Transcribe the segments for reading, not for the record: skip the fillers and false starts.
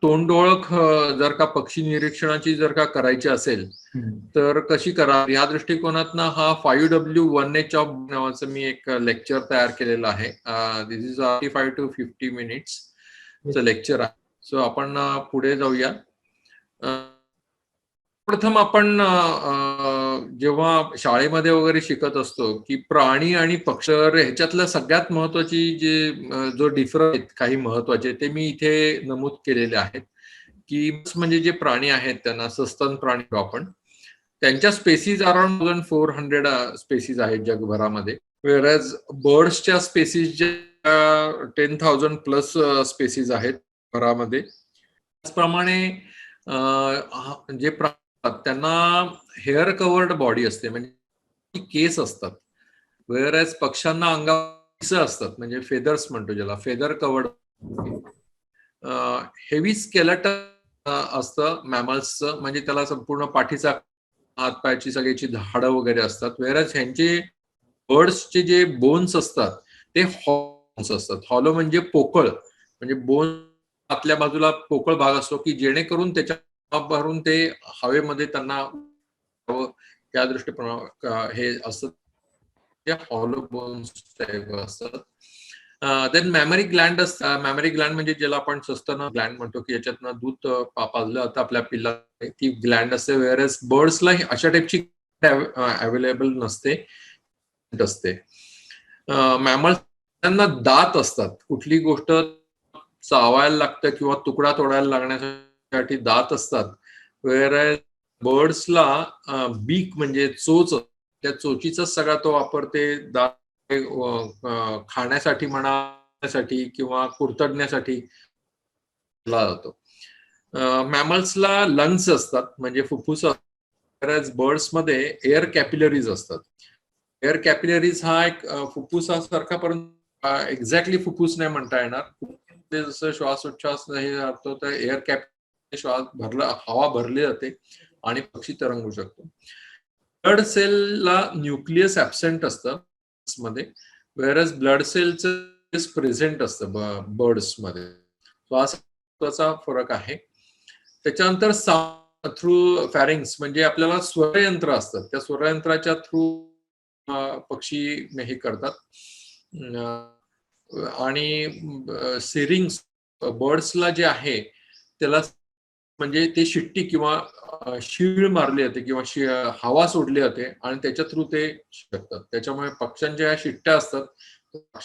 तोंडओळख जर का पक्षी निरीक्षणाची जर का करायची असेल तर कशी करा, या दृष्टिकोनातनं हा 5W1H ऑफ नावाचं मी एक लेक्चर तयार केलेलं आहे. दिस इज 45 to 50 minutes लेक्चर आहे. सो आपण पुढे जाऊया. प्रथम आपण जेव्हा शाळेमध्ये वगैरे शिकत असतो की प्राणी आणि पक्षी ह्याच्यातलं सगळ्यात महत्वाची जो डिफरन्स काही महत्वाचे ते मी इथे नमूद केलेले आहेत की म्हणजे जे प्राणी आहेत त्यांना सस्तन प्राणी आपण, त्यांच्या स्पेसीज अराउंड 1400 स्पेसीज आहेत जगभरामध्ये. वेअरएज बर्ड्सच्या स्पेसीज जे 10,000 प्लस स्पेसीज आहेत भरामध्ये. त्याचप्रमाणे जे त्यांना हेअर कवर्ड बॉडी असते, म्हणजे केस असतात. वेअरएज पक्ष्यांना अंगावर असतात, म्हणजे फेदर्स म्हणतो ज्याला, फेदर कवर्ड. हेवी स्केलेटन असतं मॅमल्सचं, म्हणजे त्याला संपूर्ण पाठीचा, हातपायाची सगळ्याची हाडं वगैरे असतात. वेअरएज ह्यांचे बर्ड्सचे जे बोन्स असतात ते हॉलो असतात. हॉलो म्हणजे पोकळ, म्हणजे बोन आतल्या बाजूला पोकळ भाग असतो की जेणेकरून त्याच्या भरून ते हवेमध्ये त्यांना त्या दृष्टीप्रमाणे हे असत, हॉलो बोन्स टाईप असतात. देन मॅमरी ग्लँड असतात. मॅमरी ग्लँड म्हणजे ज्याला आपण सस्तन ग्लँड म्हणतो की याच्यातनं दूध पाजलं जातं आपल्या पिल्ला, ती ग्लँड असते. वेअरएज बर्ड्सला अशा टाईपची अवेलेबल नसते असते. मॅमल्स त्यांना दात असतात, कुठली गोष्ट चावायला लागतं किंवा तुकडा तोडायला लागण्यासाठी दात असतात. वेअरएज बर्ड्सला बीक म्हणजे चोच, त्या चोचीचा सगळा तो वापर ते दात खाण्यासाठी म्हणण्यासाठी किंवा कुरतडण्यासाठी केला जातो. मॅमल्सला लंग्स असतात, म्हणजे फुफ्फुस. बर्ड्स मध्ये एअर कॅपिलरीज असतात. एअर कॅपिलरीज हा एक फुफ्फुसासारखा, परंतु एक्झॅक्टली फुफ्फुस नाही म्हणता येणार. जसं श्वासोच्छ्वास हे जातो तर एअर कॅपिलरी श्वास भरला, हवा भरली जाते आणि पक्षी तरंगू शकतो. ब्लड सेलला न्यूक्लियस ऍबसेंट असतं मध्ये, वेअरएज ब्लड सेलचं प्रेझेंट असतं बर्ड्स मध्ये. हा महत्वाचा फरक आहे. त्याच्यानंतर थ्रू फॅरिंग्स म्हणजे आपल्याला स्वरयंत्र असतात, त्या स्वरयंत्राच्या थ्रू पक्षी हे करतात. आणि सिरिंग्स बर्ड्सला जे आहे त्याला म्हणजे ते शिट्टी किंवा शीळ मारली जाते किंवा हवा सोडली जाते आणि त्याच्या थ्रू ते शिकतात. त्याच्यामुळे पक्ष्यांच्या ज्या शिट्ट्या असतात,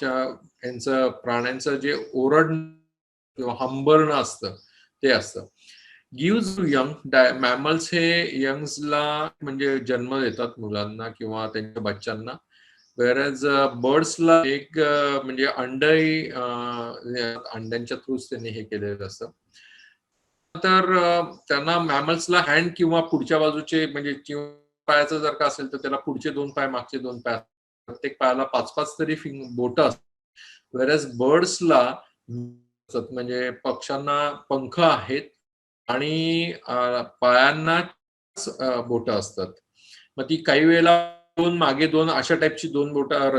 यांचं प्राण्यांचं जे ओरड किंवा हंबरणं असतं ते असतं. गिव्ज यंग मॅमल्स हे यंग्सला म्हणजे जन्म देतात मुलांना किंवा त्यांच्या बच्चांना. वेअरएज बर्ड्सला एक म्हणजे अंड्यांच्या थ्रूच त्यांनी हे केलेलं असतं. तर त्यांना मॅमल्सला हँड किंवा पुढच्या बाजूचे म्हणजे पायाचं जर का असेल तर त्याला पुढचे 2 पाय, मागचे 2 पाय, प्रत्येक पायाला 5-5 तरी बोटं असतात. वेअरएज बर्ड्सला म्हणजे पक्ष्यांना पंख आहेत आणि पायांना बोटं असतात. मग ती काही वेळेला 2 मागे 2 अशा टाईपची 2 बोटं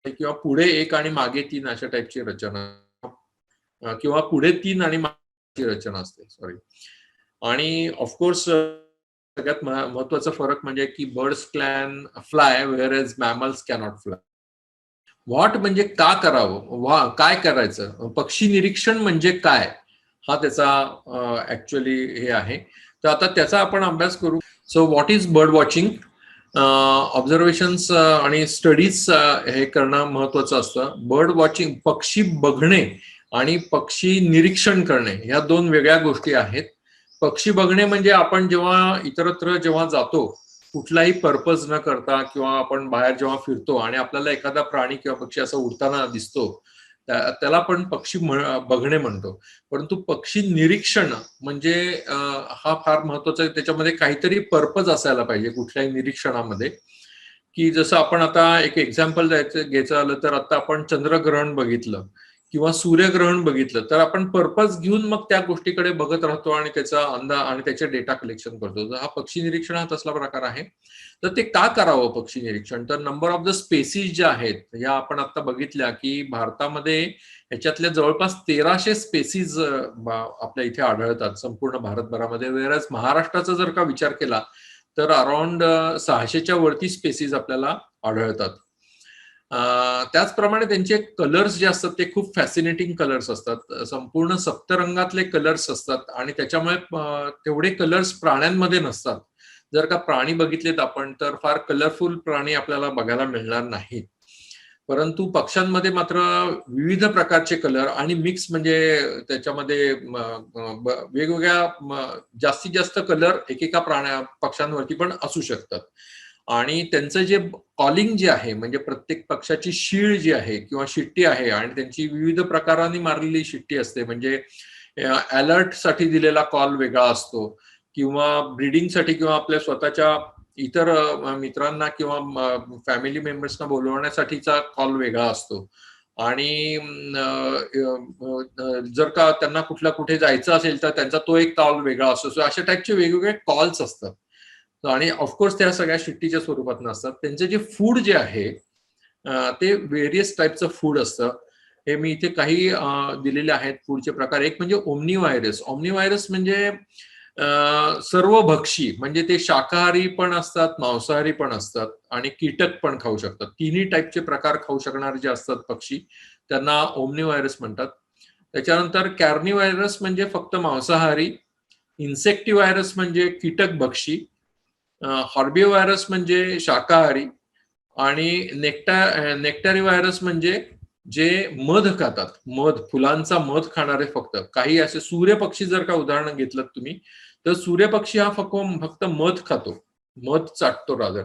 किंवा पुढे 1 आणि मागे 3 अशा टाईपची रचना, किंवा पुढे 3 आणि मागे रचना असते. सॉरी. आणि ऑफकोर्स सगळ्यात महत्वाचा फरक म्हणजे की birds can fly whereas mammals cannot fly. What म्हणजे का करावं, काय करायचं, पक्षी निरीक्षण म्हणजे काय, हा त्याचा ऍक्च्युअली हे आहे. तर आता त्याचा आपण अभ्यास करू. So what is bird watching? Observations आणि स्टडीज हे करणं महत्वाचं असतं. बर्ड वॉचिंग, पक्षी बघणे आणि पक्षी निरीक्षण करणे ह्या 2 वेगळ्या गोष्टी आहेत. पक्षी बघणे म्हणजे आपण जेव्हा इतरत्र जेव्हा जातो, कुठलाही पर्पज न करता किंवा आपण बाहेर जेव्हा फिरतो आणि आपल्याला एखादा प्राणी किंवा पक्षी असं उडताना दिसतो, त्याला आपण पक्षी बघणे म्हणतो. परंतु पक्षी निरीक्षण म्हणजे हा फार महत्वाचा आहे. त्याच्यामध्ये काहीतरी पर्पज असायला पाहिजे कुठल्याही निरीक्षणामध्ये. की जसं आपण आता एक एक्झाम्पल घ्यायचं झालं तर आता आपण चंद्रग्रहण बघितलं किंवा सूर्यग्रहण बघितलं तर आपण पर्पज घेऊन मग त्या गोष्टीकडे बघत राहतो आणि त्याचा अंदाज आणि त्याचे डेटा कलेक्शन करतो. तर हा पक्षी निरीक्षण हा तसला प्रकार आहे. तर ते का करावं पक्षी निरीक्षण? तर नंबर ऑफ द स्पेसीज ज्या आहेत या आपण आता बघितल्या की भारतामध्ये ह्याच्यातल्या जवळपास 1300 स्पेसीज आपल्या इथे आढळतात संपूर्ण भारतभरामध्ये. वेळेस महाराष्ट्राचा जर का विचार केला तर अराउंड 600च्या वरती स्पेसीज आपल्याला आढळतात. त्याचप्रमाणे त्यांचे कलर्स जे असतात ते खूप फॅसिनेटिंग कलर्स असतात. संपूर्ण सप्तरंगातले कलर्स असतात आणि त्याच्यामुळे तेवढे कलर्स प्राण्यांमध्ये नसतात. जर का प्राणी बघितलेत आपण तर फार कलरफुल प्राणी आपल्याला बघायला मिळणार नाहीत. परंतु पक्ष्यांमध्ये मात्र विविध प्रकारचे कलर आणि मिक्स म्हणजे त्याच्यामध्ये वेगवेगळ्या जास्तीत जास्त कलर एकेका पक्ष्यांवरती पण असू शकतात. आणि त्यांचं जे कॉलिंग जे आहे म्हणजे प्रत्येक पक्षाची शीळ जी आहे किंवा शिट्टी आहे आणि त्यांची विविध प्रकारांनी मारलेली शिट्टी असते. म्हणजे अलर्ट साठी दिलेला कॉल वेगळा असतो किंवा ब्रीडिंगसाठी किंवा आपल्या स्वतःच्या इतर मित्रांना किंवा फॅमिली मेंबर्सना बोलवण्यासाठीचा कॉल वेगळा असतो. आणि जर का त्यांना कुठे जायचं असेल तर त्यांचा तो एक कॉल वेगळा असतो. सो अशा टाईपचे वेगवेगळे कॉल्स असतात. आणि ऑफकोर्स त्या सगळ्या शिट्टीच्या स्वरूपात नसतात. त्यांचे जे फूड जे आहे ते व्हेरियस टाईपचं फूड असतं. हे मी इथे काही दिलेले आहेत फूडचे प्रकार. एक म्हणजे ओमनी व्हायरस. ओमनी व्हायरस म्हणजे सर्व भक्षी म्हणजे ते शाकाहारी पण असतात, मांसाहारी पण असतात आणि कीटक पण खाऊ शकतात. तिन्ही टाईपचे प्रकार खाऊ शकणारे जे असतात पक्षी त्यांना ओमनी व्हायरस म्हणतात. त्याच्यानंतर कॅर्नी व्हायरस म्हणजे फक्त मांसाहारी, इन्सेक्टी व्हायरस म्हणजे कीटक भक्षी, हॉर्बी व्हायरस म्हणजे शाकाहारी आणि नेक्टारी व्हायरस म्हणजे जे मध खातात. मध, फुलांचा मध खाणारे फक्त. काही असे सूर्यपक्षी जर का उदाहरण घेतलं तुम्ही तर सूर्यपक्षी हा फक्त मध खातो, मध चाटतो रादर.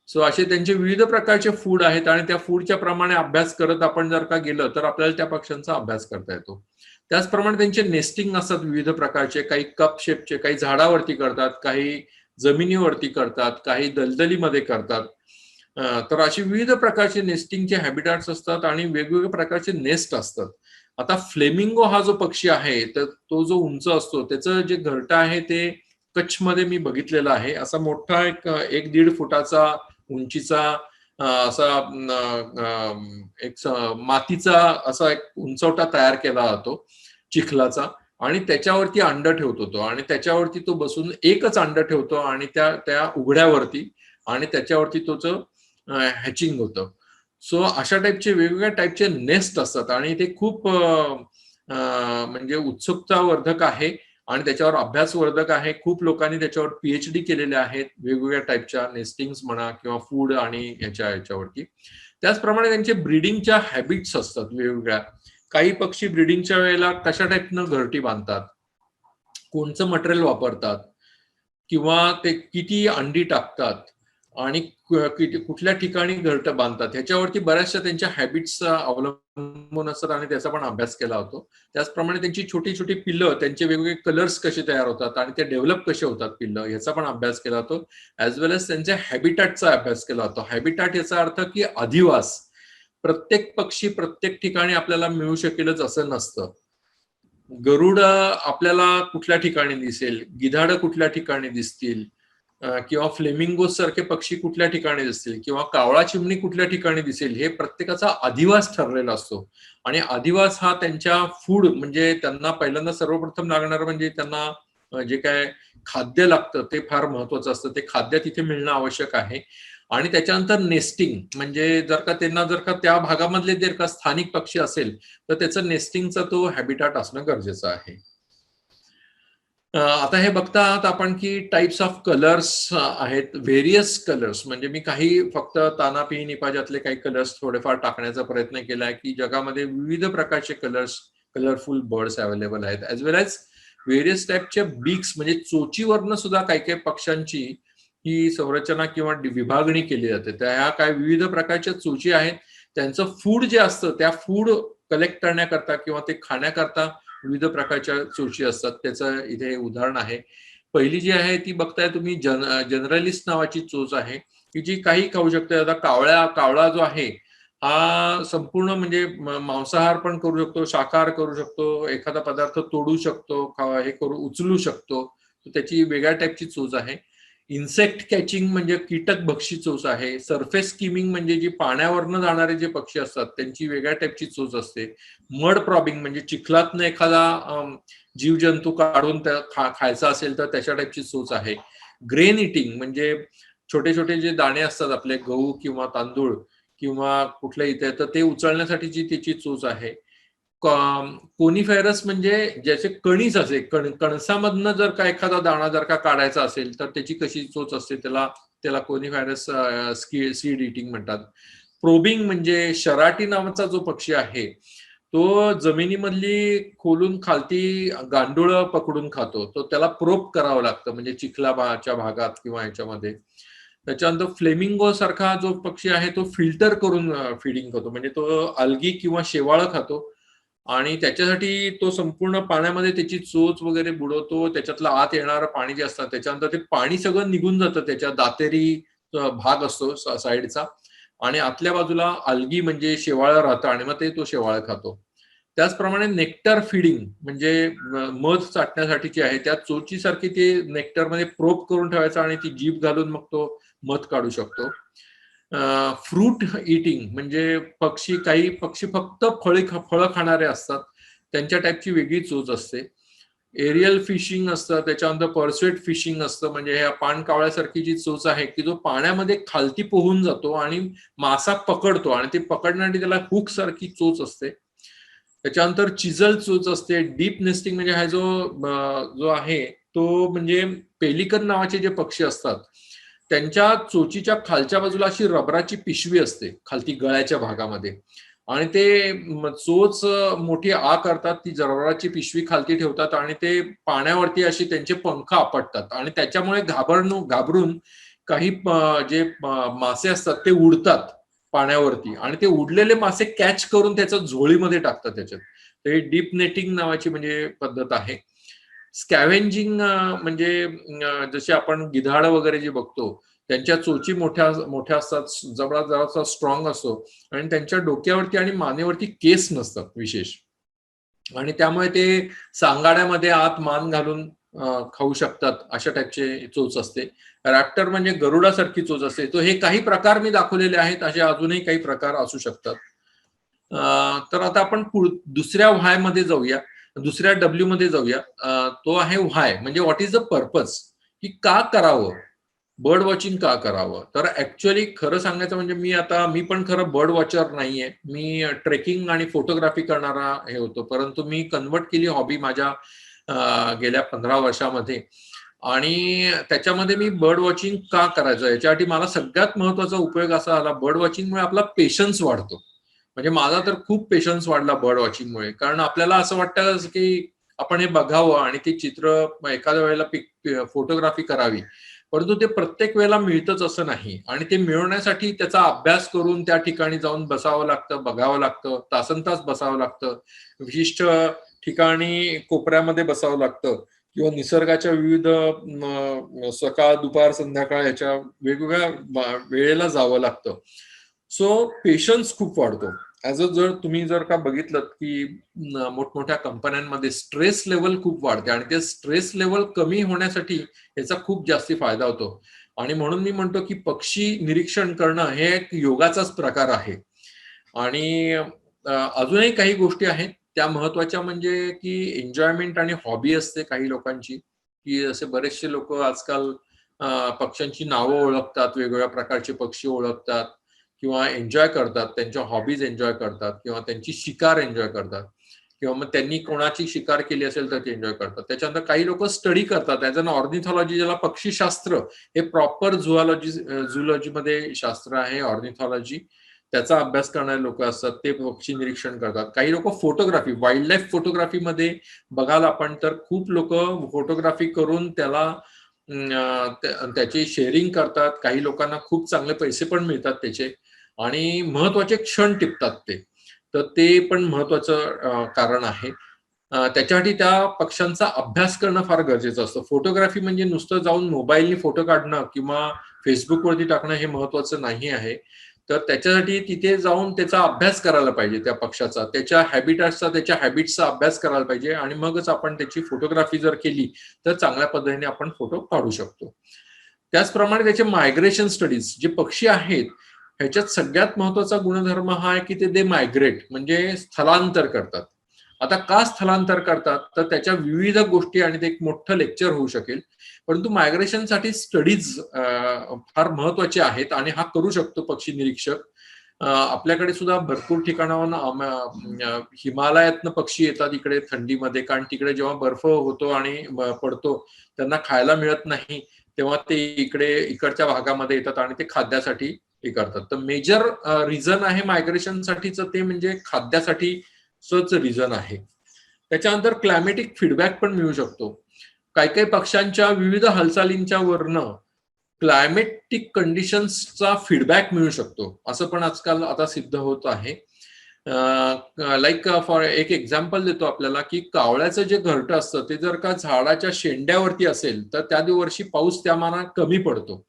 सो असे त्यांचे विविध प्रकारचे फूड आहेत आणि त्या फूडच्या प्रमाणे अभ्यास करत आपण जर का गेलं तर आपल्याला त्या पक्ष्यांचा अभ्यास करता येतो. त्याचप्रमाणे त्यांचे नेस्टिंग असतात विविध प्रकारचे. काही कप शेपचे, काही झाडावरती करतात, काही जमिनीवरती करतात, काही दलदलीमध्ये करतात. तर अशी विविध प्रकारचे नेस्टिंगचे हॅबिटॅट्स असतात आणि वेगवेगळ्या प्रकारचे नेस्ट असतात. आता फ्लेमिंगो हा जो पक्षी आहे तर तो जो उंच असतो त्याचं जे घरटं आहे ते कच्छमध्ये मी बघितलेला आहे. असा मोठा एक 1.5 फुटाचा उंचीचा असा एक मातीचा असा एक उंचवटा तयार केला जातो चिखलाचा आणि त्याच्यावरती अंड ठेवतो तो आणि त्याच्यावरती तो बसून एकच अंड ठेवतो आणि त्या त्या उघड्यावरती आणि त्याच्यावरती तोच हॅचिंग होतं. सो अशा टाईपचे वेगवेगळ्या टाईपचे नेस्ट असतात आणि ते खूप म्हणजे उत्सुकतावर्धक आहे आणि त्याच्यावर अभ्यासवर्धक आहे. खूप लोकांनी त्याच्यावर पीएचडी केलेले आहेत वेगवेगळ्या टाईपच्या नेस्टिंग्स म्हणा किंवा फूड आणि याच्यावरती. त्याचप्रमाणे त्यांचे ब्रीडिंगच्या हॅबिट्स असतात वेगवेगळ्या. काही पक्षी ब्रीडिंगच्या वेळेला कशा टाईपनं घरटी बांधतात, कोणचं मटेरियल वापरतात किंवा ते किती अंडी टाकतात आणि कुठल्या ठिकाणी घरटं बांधतात ह्याच्यावरती बऱ्याचशा त्यांच्या हॅबिट्स अवलंबून असतात आणि त्याचा पण अभ्यास केला होतो. त्याचप्रमाणे त्यांची छोटी छोटी पिल्लं, त्यांचे वेगवेगळे कलर्स कसे तयार होतात आणि ते डेव्हलप कसे होतात पिल्लं याचा पण अभ्यास केला होतो. ॲज वेल एज त्यांच्या हॅबिटॅटचा अभ्यास केला होता. हॅबिटॅट याचा अर्थ की अधिवास. प्रत्येक पक्षी प्रत्येक ठिकाणी आपल्याला मिळू शकेलच असं नसतं. गरुड आपल्याला कुठल्या ठिकाणी दिसेल, गिधाड कुठल्या ठिकाणी दिसतील किंवा फ्लेमिंगो सारखे पक्षी कुठल्या ठिकाणी दिसतील किंवा कावळा चिमणी कुठल्या ठिकाणी दिसेल हे प्रत्येकाचा अधिवास ठरलेला असतो. आणि अधिवास हा त्यांच्या फूड म्हणजे त्यांना पहिल्यांदा सर्वप्रथम लागणार म्हणजे त्यांना जे काय खाद्य लागतं ते फार महत्वाचं असतं. ते खाद्य तिथे मिळणं आवश्यक आहे. आणि त्याच्यानंतर नेस्टिंग म्हणजे जर का त्या भागामधले जर का स्थानिक पक्षी असेल तर त्याचं नेस्टिंगचा तो हॅबिटॅट असणं गरजेचं आहे. आता हे बघता आहात आपण की टाइप्स ऑफ कलर्स आहेत, व्हेरियस कलर्स. म्हणजे मी काही फक्त तानापी निपाजातले काही कलर्स थोडेफार टाकण्याचा प्रयत्न केलाय की जगामध्ये विविध प्रकारचे कलर्स, कलरफुल बर्ड्स अवेलेबल आहेत. ऍज वेल एज व्हेरियस टाईपचे बीक्स म्हणजे चोचीवरनं सुद्धा काही काही पक्ष्यांची ही संरचना किंवा विभागणी केली जाते. त्या ह्या काय विविध प्रकारच्या चोची आहेत. त्यांचं फूड जे असतं त्या फूड कलेक्ट करण्याकरता किंवा ते खाण्याकरता विविध प्रकारच्या चोची असतात. त्याचं इथे उदाहरण आहे. पहिली जी आहे ती बघताय तुम्ही जनरलिस्ट नावाची चोच आहे की जी काही खाऊ शकते. आता कावळा जो आहे हा संपूर्ण म्हणजे मांसाहार पण करू शकतो, शाकाहार करू शकतो, एखादा पदार्थ तोडू शकतो, हे करू उचलू शकतो. त्याची वेगळ्या टाईपची चोच आहे. इन्सेक्ट कॅचिंग म्हणजे कीटक भक्षी चोच आहे. सरफेस स्किमिंग म्हणजे जी पाण्यावरनं जाणारे जे पक्षी असतात त्यांची वेगळ्या टाईपची चोच असते. मड प्रॉबिंग म्हणजे चिखलातनं एखादा जीवजंतू काढून खायचा असेल तर त्याच्या टाईपची चोच आहे. ग्रेन इटिंग म्हणजे छोटे छोटे जे दाणे असतात आपले गहू किंवा तांदूळ किंवा कुठल्या इथे तर ते उचलण्यासाठीची त्याची चोच आहे. कोनिफेरस म्हणजे ज्याचे कणीस असे कणसामधनं जर का एखादा दाणा जर का काढायचा असेल तर त्याची कशी चोच असते त्याला त्याला कोनिफेरस सीड इटिंग म्हणतात. प्रोबिंग म्हणजे शराटी नावाचा जो पक्षी आहे तो जमिनीमधली खोलून खालती गांडूळ पकडून खातो. तो त्याला प्रोब करावं लागतं म्हणजे चिखलाच्या भागात किंवा ह्याच्यामध्ये. त्याच्यानंतर फ्लेमिंगो सारखा जो पक्षी आहे तो फिल्टर करून फीडिंग करतो म्हणजे तो अल्गी किंवा शेवाळं खातो आणि त्याच्यासाठी तो संपूर्ण पाण्यामध्ये त्याची चोच वगैरे बुडवतो. त्याच्यातलं आत येणारं पाणी जे असतं त्याच्यानंतर ते पाणी सगळं निघून जातं. त्याच्या दातेरी भाग असतो साईडचा आणि आतल्या बाजूला अल्गी म्हणजे शेवाळं राहतं आणि मग ते तो शेवाळं खातो. त्याचप्रमाणे नेक्टर फिडिंग म्हणजे मध चाटण्यासाठीची आहे त्या चोचीसारखी ते नेक्टरमध्ये प्रोब करून ठेवायचं आणि ती जीभ घालून मग तो मध काढू शकतो. फ्रूट इटिंग म्हणजे काही पक्षी फक्त फळं खाणारे असतात. त्यांच्या टाईपची वेगळी चोच असते. एरियल फिशिंग असतं, त्याच्यानंतर पर्स्युएट फिशिंग असतं म्हणजे ह्या पाणकावळ्यासारखी जी चोच आहे की जो पाण्यामध्ये खालती पोहून जातो आणि मासा पकडतो आणि ते पकडण्यासाठी त्याला हुक सारखी चोच असते. त्याच्यानंतर चिझल चोच असते. डीप नेस्टिंग म्हणजे हा जो आहे तो म्हणजे पेलिकन नावाचे जे पक्षी असतात त्यांच्या चोचीच्या खालच्या बाजूला अशी रबराची पिशवी असते खालती गळ्याच्या भागामध्ये आणि ते चोच मोठी आ करतात ती रबराची पिशवी खालती ठेवतात आणि ते पाण्यावरती अशी त्यांचे पंख आपटतात आणि त्याच्यामुळे घाबरून काही जे मासे असतात ते उडतात पाण्यावरती आणि ते उडलेले मासे कॅच करून त्याच्या झोळीमध्ये टाकतात त्याच्यात. ते डीप नेटिंग नावाची म्हणजे पद्धत आहे. स्कॅव्हेंजिंग म्हणजे जसे आपण गिधाड वगैरे जे बघतो त्यांच्या चोची मोठ्या मोठ्या असतात, जबडा जरासा स्ट्रॉंग असतो आणि त्यांच्या डोक्यावरती आणि मानेवरती केस नसतात विशेष आणि त्यामुळे ते सांगाड्यामध्ये आत मान घालून खाऊ शकतात अशा टाईपचे चोच असते. रॅप्टर म्हणजे गरुडासारखी चोच असते. तो हे काही प्रकार मी दाखवलेले आहेत असे अजूनही काही प्रकार असू शकतात. तर आता आपण दुसऱ्या व्हाय मध्ये जाऊया. दुसऱ्या डब्ल्यू मध्ये जाऊया. तो आहे व्हाय म्हणजे व्हॉट इज द पर्पज की का करावं बर्ड वॉचिंग का करावं. तर ऍक्च्युअली खरं सांगायचं म्हणजे मी पण खरं बर्ड वॉचर नाहीये. मी ट्रेकिंग आणि फोटोग्राफी करणारा हे होतो परंतु मी कन्वर्ट केली हॉबी माझ्या गेल्या 15 वर्षामध्ये आणि त्याच्यामध्ये मी बर्ड वॉचिंग का करायचं याच्यासाठी मला सगळ्यात महत्वाचा उपयोग असा आला बर्ड वॉचिंगमुळे आपला पेशन्स वाढतो. म्हणजे माझा तर खूप पेशन्स वाढला बर्ड वॉचिंगमुळे कारण आपल्याला असं वाटतं की आपण हे बघावं आणि ते चित्र एखाद्या वेळेला फोटोग्राफी करावी परंतु ते प्रत्येक वेळेला मिळतच असं नाही आणि ते मिळवण्यासाठी त्याचा अभ्यास करून त्या ठिकाणी जाऊन बसावं लागतं, बघावं लागतं, तासनतास बसावं लागतं, विशिष्ट ठिकाणी कोपऱ्यामध्ये बसावं लागतं किंवा निसर्गाच्या विविध सकाळ दुपार संध्याकाळ याच्या वेगवेगळ्या वेळेला जावं लागतं. सो पेशन्स खूप वाढतो. जर का बघितलं की मोठमोठ्या कंपन्यांमध्ये स्ट्रेस लेवल खूप वाढते आणि ते स्ट्रेस लेवल कमी होण्यासाठी याचा खूप जास्ती फायदा होतो आणि म्हणून मी म्हणतो की पक्षी निरीक्षण करणं हे एक योगाचाच प्रकार आहे. आणि अजूनही काही गोष्टी आहेत त्या महत्वाच्या म्हणजे की एन्जॉयमेंट आणि हॉबी असते काही लोकांची की असे बरेचसे लोक आजकाल पक्ष्यांची नावं ओळखतात, वेगवेगळ्या प्रकारचे पक्षी ओळखतात किंवा एन्जॉय करतात, त्यांच्या हॉबीज एन्जॉय करतात किंवा त्यांची शिकार एन्जॉय करतात किंवा मग त्यांनी कोणाची शिकार केली असेल तर ते एन्जॉय करतात. त्याच्यानंतर काही लोक स्टडी करतात ऍज अन ऑर्निथॉलॉजी ज्याला पक्षीशास्त्र हे प्रॉपर झुलॉजी मध्ये शास्त्र आहे ऑर्निथॉलॉजी त्याचा अभ्यास करणारे लोक असतात ते पक्षी निरीक्षण करतात. काही लोक फोटोग्राफी वाईल्ड लाईफ फोटोग्राफीमध्ये बघाल आपण तर खूप लोक फोटोग्राफी करून त्याला त्याची शेअरिंग करतात. काही लोकांना खूप चांगले पैसे पण मिळतात त्याचे आणि महत्वाचे क्षण टिपतात ते. तर ते पण महत्वाचं कारण आहे. त्याच्यासाठी त्या पक्ष्यांचा अभ्यास करणं फार गरजेचं असतं. फोटोग्राफी म्हणजे नुसतं जाऊन मोबाईलनी फोटो काढणं किंवा फेसबुकवरती टाकणं हे महत्वाचं नाही आहे. तर त्याच्यासाठी तिथे जाऊन त्याचा अभ्यास करायला पाहिजे, त्या पक्षाचा, त्याच्या हॅबिटॅट्सचा, त्याच्या हॅबिट्सचा अभ्यास करायला पाहिजे आणि मगच आपण त्याची फोटोग्राफी जर केली तर चांगल्या पद्धतीने आपण फोटो काढू शकतो. त्याचप्रमाणे त्याचे मायग्रेशन स्टडीज, जे पक्षी आहेत ह्याच्यात सगळ्यात महत्वाचा गुणधर्म हा आहे की ते मायग्रेट म्हणजे स्थलांतर करतात. आता का स्थलांतर करतात तर त्याच्या विविध गोष्टी आणि ते एक मोठं लेक्चर होऊ शकेल, परंतु मायग्रेशनसाठी स्टडीज फार महत्वाचे आहेत आणि हा करू शकतो पक्षी निरीक्षक. आपल्याकडे सुद्धा भरपूर ठिकाणाहून हिमालयातनं पक्षी येतात इकडे थंडीमध्ये, कारण तिकडे जेव्हा बर्फ होतो आणि पडतो त्यांना खायला मिळत नाही, तेव्हा ते इकडच्या भागामध्ये येतात आणि ते खाद्यासाठी हे करतात. तर मेजर रिझन आहे मायग्रेशनसाठीच ते म्हणजे खाद्यासाठीच रिझन आहे. त्याच्यानंतर क्लायमेटिक फीडबॅक पण मिळू शकतो. काही काही पक्ष्यांच्या विविध हालचालींच्या वरनं क्लायमेटिक कंडिशन्सचा फीडबॅक मिळू शकतो, असं पण आजकाल आता सिद्ध होत आहे. लाईक फॉर एक एक्झाम्पल देतो आपल्याला की कावळ्याचं जे घरटं असतं ते जर का झाडाच्या शेंड्यावरती असेल तर त्या वर्षी पाऊस त्या मानात कमी पडतो,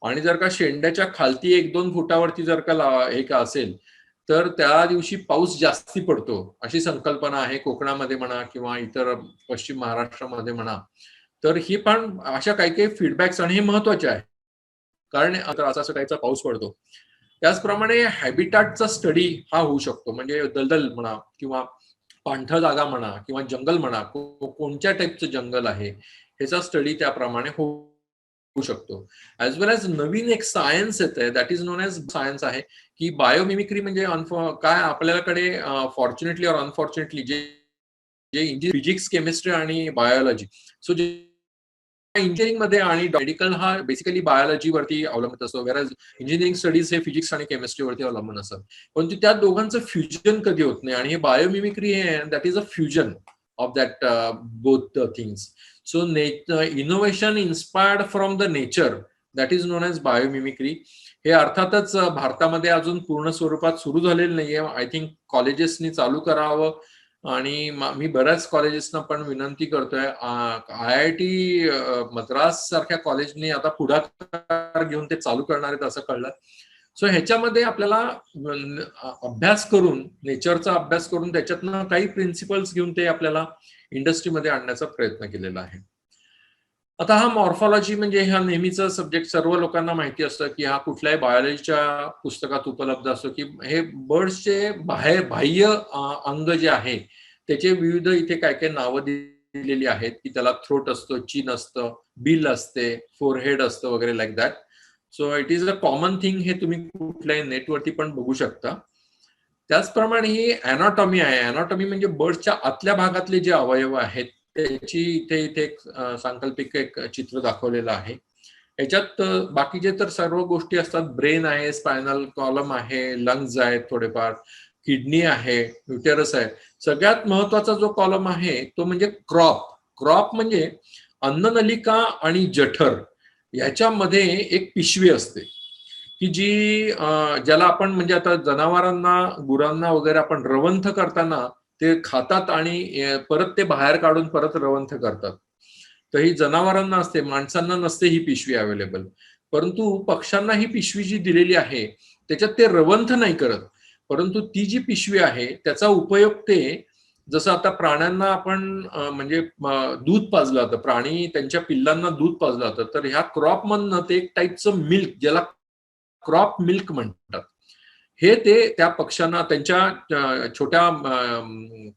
आणि जर का शेंड्याच्या खालती 1-2 फुटावरती जर का हे का असेल तर त्या दिवशी पाऊस जास्ती पडतो, अशी संकल्पना आहे कोकणामध्ये म्हणा किंवा इतर पश्चिम महाराष्ट्रामध्ये म्हणा. तर ही पण अशा काही काही फीडबॅक्स आणि हे महत्वाचे आहे, कारण आता असा टाईपचा पाऊस पडतो. त्याचप्रमाणे हॅबिटॅटचा स्टडी हा होऊ शकतो, म्हणजे दलदल म्हणा किंवा पाणथळ जागा म्हणा किंवा जंगल म्हणा, कोणत्या टाईपचं जंगल आहे ह्याचा स्टडी त्याप्रमाणे होऊ शकतो. ऍज वेल एज नवीन एक सायन्स येत आहे, that is known as science आहे की बायोमिमिक्री, म्हणजे काय आपल्याकडे फॉर्च्युनेटली और अनफॉर्च्युनेटली जे फिजिक्स, केमिस्ट्री आणि बायोलॉजी, सो जे इंजिनिअरिंग मध्ये आणि मेडिकल हा बेसिकली बायोलॉजीवरती अवलंबून असतो, वेर इंजिनिअरिंग स्टडीज हे फिजिक्स आणि केमिस्ट्रीवरती अवलंबून असतात. परंतु त्या दोघांचं फ्युजन कधी होत नाही, आणि हे बायोमिमिक्री हे that is a fusion of that both things. So innovation inspired from the nature, that is known as biomimicry. हे अर्थातच भारतामध्ये अजून पूर्ण स्वरूपात सुरू झालेलं नाहीये. आय थिंक कॉलेजेसनी चालू करावं, आणि मी बऱ्याच कॉलेजेसना पण विनंती करतोय, IIT मद्रास सारख्या कॉलेजनी आता पुढाकार घेऊन ते चालू करणार आहेत असं कळलं. सो ह्याच्यामध्ये आपल्याला अभ्यास करून, नेचरचा अभ्यास करून त्याच्यातनं काही प्रिन्सिपल्स घेऊन ते आपल्याला इंडस्ट्रीमध्ये आणण्याचा प्रयत्न केलेला आहे. आता हा मॉर्फॉलॉजी म्हणजे हा नेहमीचा सब्जेक्ट सर्व लोकांना माहिती असतं की हा कुठल्याही बायोलॉजीच्या पुस्तकात उपलब्ध असतो की हे बर्ड्सचे बाह्य अंग जे आहे त्याचे विविध इथे काय काय नावं दिलेली आहेत की त्याला थ्रोट असतो, चीन असतं, बिल असते, फोरहेड असतं वगैरे like that. So it is a common thing, हे तुम्ही कुठल्याही नेटवरती पण बघू शकता. त्याचप्रमाणे ही अॅनाटॉमी आहे. अॅनाटॉमी म्हणजे बर्ड्सच्या आतल्या भागातले जे अवयव आहेत त्याची इथे एक सांकल्पिक एक चित्र दाखवलेलं आहे. याच्यात बाकीचे तर सर्व गोष्टी असतात, ब्रेन आहे, स्पायनल कॉलम आहे, लंग्स आहेत, थोडेफार किडनी आहे, युटेरस आहे. सगळ्यात महत्वाचा जो कॉलम आहे तो म्हणजे क्रॉप. क्रॉप म्हणजे अन्ननलिका आणि जठर ह्याच्यामध्ये एक पिशवी असते की जी ज्याला आपण म्हणजे आता जनावरांना, गुरांना वगैरे आपण रवंथ करताना ते खातात आणि परत ते बाहेर काढून परत रवंथ करतात. तर ही जनावरांना असते, माणसांना नसते ही पिशवी अवेलेबल. परंतु पक्ष्यांना ही पिशवी जी दिलेली आहे त्याच्यात ते रवंथ नाही करत, परंतु ती जी पिशवी आहे त्याचा उपयोग ते, जसं आता प्राण्यांना आपण म्हणजे दूध पाजलं जातं, प्राणी त्यांच्या पिल्लांना दूध पाजलं जातं, तर ह्या क्रॉप मधनं ते एक टाईपचं मिल्क, ज्याला क्रॉप मिल्क म्हणतात, हे ते त्या पक्ष्यांना त्यांच्या छोट्या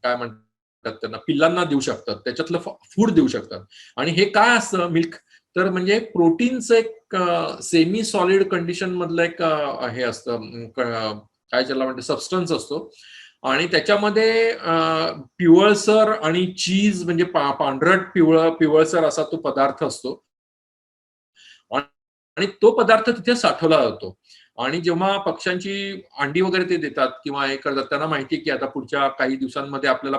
काय म्हणतात त्यांना, पिल्लांना देऊ शकतात, त्याच्यातलं फूड देऊ शकतात. आणि हे काय असतं मिल्क, तर म्हणजे प्रोटीनचं एक सेमी सॉलिड कंडिशन मधलं एक हे असतं, काय त्याला म्हणते, सबस्टन्स असतो. आणि त्याच्यामध्ये पिवळसर आणि चीज म्हणजे पांढरट पिवळसर असा तो पदार्थ असतो, आणि तो पदार्थ तिथे साठवला जातो. आणि जेव्हा पक्ष्यांची अंडी वगैरे ते देतात किंवा हे करतात, त्यांना माहिती की आता पुढच्या काही दिवसांमध्ये आपल्याला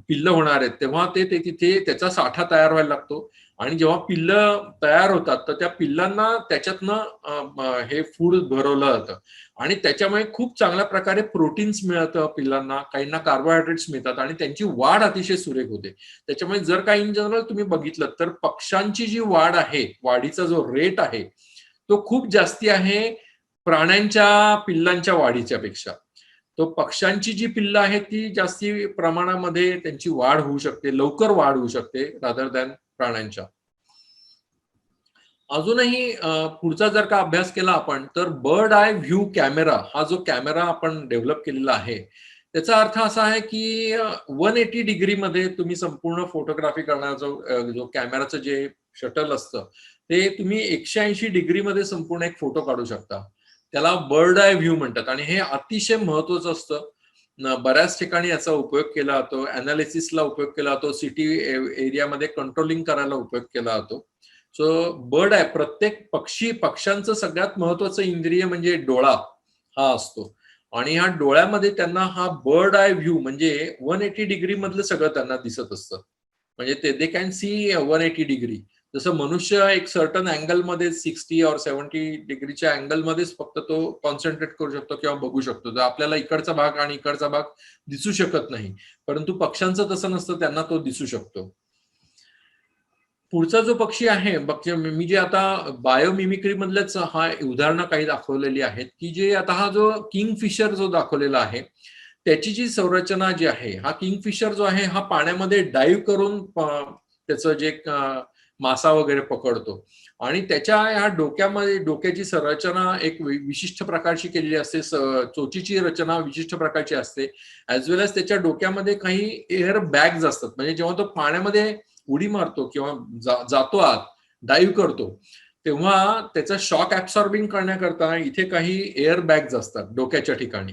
पिल्लं होणार आहेत, तेव्हा ते तिथे त्याचा साठा तयार व्हायला लागतो. आणि जेव्हा पिल्लं तयार होतात तर त्या पिल्लांना त्याच्यातनं हे फूड भरवलं जातं, आणि त्याच्यामुळे खूप चांगल्या प्रकारे प्रोटीन्स मिळतं पिल्लांना, काहींना कार्बोहायड्रेट्स मिळतात आणि त्यांची वाढ अतिशय सुरेख होते. त्याच्यामुळे जर का इन जनरल तुम्ही बघितलं तर पक्ष्यांची जी वाढ आहे, वाढीचा जो रेट आहे तो खूप जास्ती आहे प्राण्यांच्या पिल्लांच्या वाढीच्या पेक्षा. तो पक्ष्यांची जी पिल्लं आहेत ती जास्ती प्रमाणामध्ये त्यांची वाढ होऊ शकते, लवकर वाढ होऊ शकते रादर दॅन प्राण्यांच्या. अजूनही पुढचा जर का अभ्यास केला आपण तर बर्ड आय व्ह्यू कॅमेरा हा जो कॅमेरा आपण डेव्हलप केलेला आहे, त्याचा अर्थ असा आहे की 180 डिग्रीमध्ये तुम्ही संपूर्ण फोटोग्राफी करण्याचा जो कॅमेराचं जे शटल असतं, ते तुम्ही 180 डिग्रीमध्ये संपूर्ण एक फोटो काढू शकता. त्याला बर्ड आय व्ह्यू म्हणतात आणि हे अतिशय महत्वाचं असतं. बऱ्याच ठिकाणी याचा उपयोग केला जातो, अनालिसिसला उपयोग केला जातो, सिटी एरियामध्ये कंट्रोलिंग करायला उपयोग केला जातो. सो बर्ड आय प्रत्येक पक्ष्यांचं सगळ्यात महत्वाचं इंद्रिय म्हणजे डोळा हा असतो आणि ह्या डोळ्यामध्ये त्यांना हा बर्ड आय व्ह्यू म्हणजे 180 डिग्री मधलं सगळं त्यांना दिसत असतं. म्हणजे ते दे कॅन सी 180 डिग्री. जसं मनुष्य एक सर्टन अँगल मध्ये 60 और 70 डिग्रीच्या अँगल मध्येच फक्त तो कॉन्सन्ट्रेट करू शकतो किंवा बघू शकतो. तर आपल्याला इकडचा भाग आणि इकडचा भाग दिसू शकत नाही. परंतु पक्ष्यांचं तसं नसतं, त्यांना तो दिसू शकतो. पुढचा जो पक्षी आहे, मी जे आता बायोमिमिक्री मधलेच हा उदाहरणं काही दाखवलेली आहेत, की जे आता हा जो किंगफिशर जो दाखवलेला आहे, त्याची जी संरचना जी आहे, हा किंगफिशर जो आहे, हा पाण्यामध्ये डाईव्ह करून त्याचं जे मासा वगैरे पकडतो आणि त्याच्या ह्या डोक्याची संरचना एक विशिष्ट प्रकारची केलेली असते, चोचीची रचना विशिष्ट प्रकारची असते, ऍज वेल एज त्याच्या डोक्यामध्ये काही एअर बॅग्स असतात. म्हणजे जेव्हा तो पाण्यामध्ये उडी मारतो किंवा जातो आत, डाईव्ह करतो, तेव्हा त्याचा शॉक ऍब्सॉर्बिंग करण्याकरता इथे काही एअर बॅग्स असतात डोक्याच्या ठिकाणी.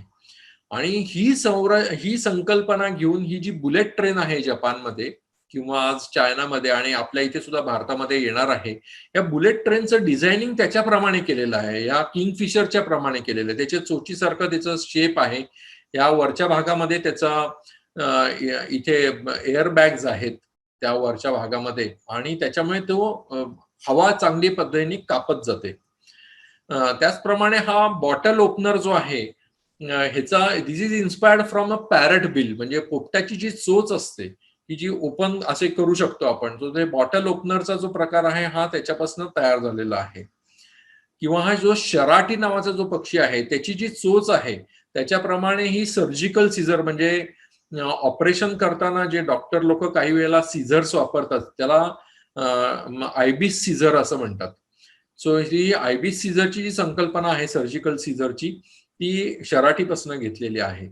आणि ही संकल्पना घेऊन ही जी बुलेट ट्रेन आहे जपानमध्ये किंवा आज चायनामध्ये आणि आपल्या इथे सुद्धा भारतामध्ये येणार आहे, या बुलेट ट्रेनचं डिझायनिंग त्याच्याप्रमाणे केलेलं आहे, या किंगफिशरच्या प्रमाणे केलेलं आहे. त्याच्या चोचीसारखं त्याचं शेप आहे. या वरच्या भागामध्ये त्याचा इथे एअर बॅग्स आहेत त्या वरच्या भागामध्ये आणि त्याच्यामुळे तो हवा चांगली पद्धतीने कापत जाते. त्याचप्रमाणे हा बॉटल ओपनर जो आहे, ह्याचा this is inspired from a parrot bill, म्हणजे पोपटाची जी चोच असते की जी ओपन असे करू शकतो आपण, तो ते बॉटल ओपनरचा जो प्रकार आहे हा त्याच्यापासून तयार झालेला आहे. किंवा हा जो शराटी नावाचा जो पक्षी आहे त्याची जी चोच आहे त्याच्याप्रमाणे ही सर्जिकल सीझर म्हणजे ऑपरेशन करताना जे डॉक्टर लोक काही वेळेला सीझर्स वापरतात त्याला आयबीस सीझर असं म्हणतात. सो ही आयबीस सीझरची जी संकल्पना आहे सर्जिकल सीझरची, ती शराटीपासून घेतलेली आहे.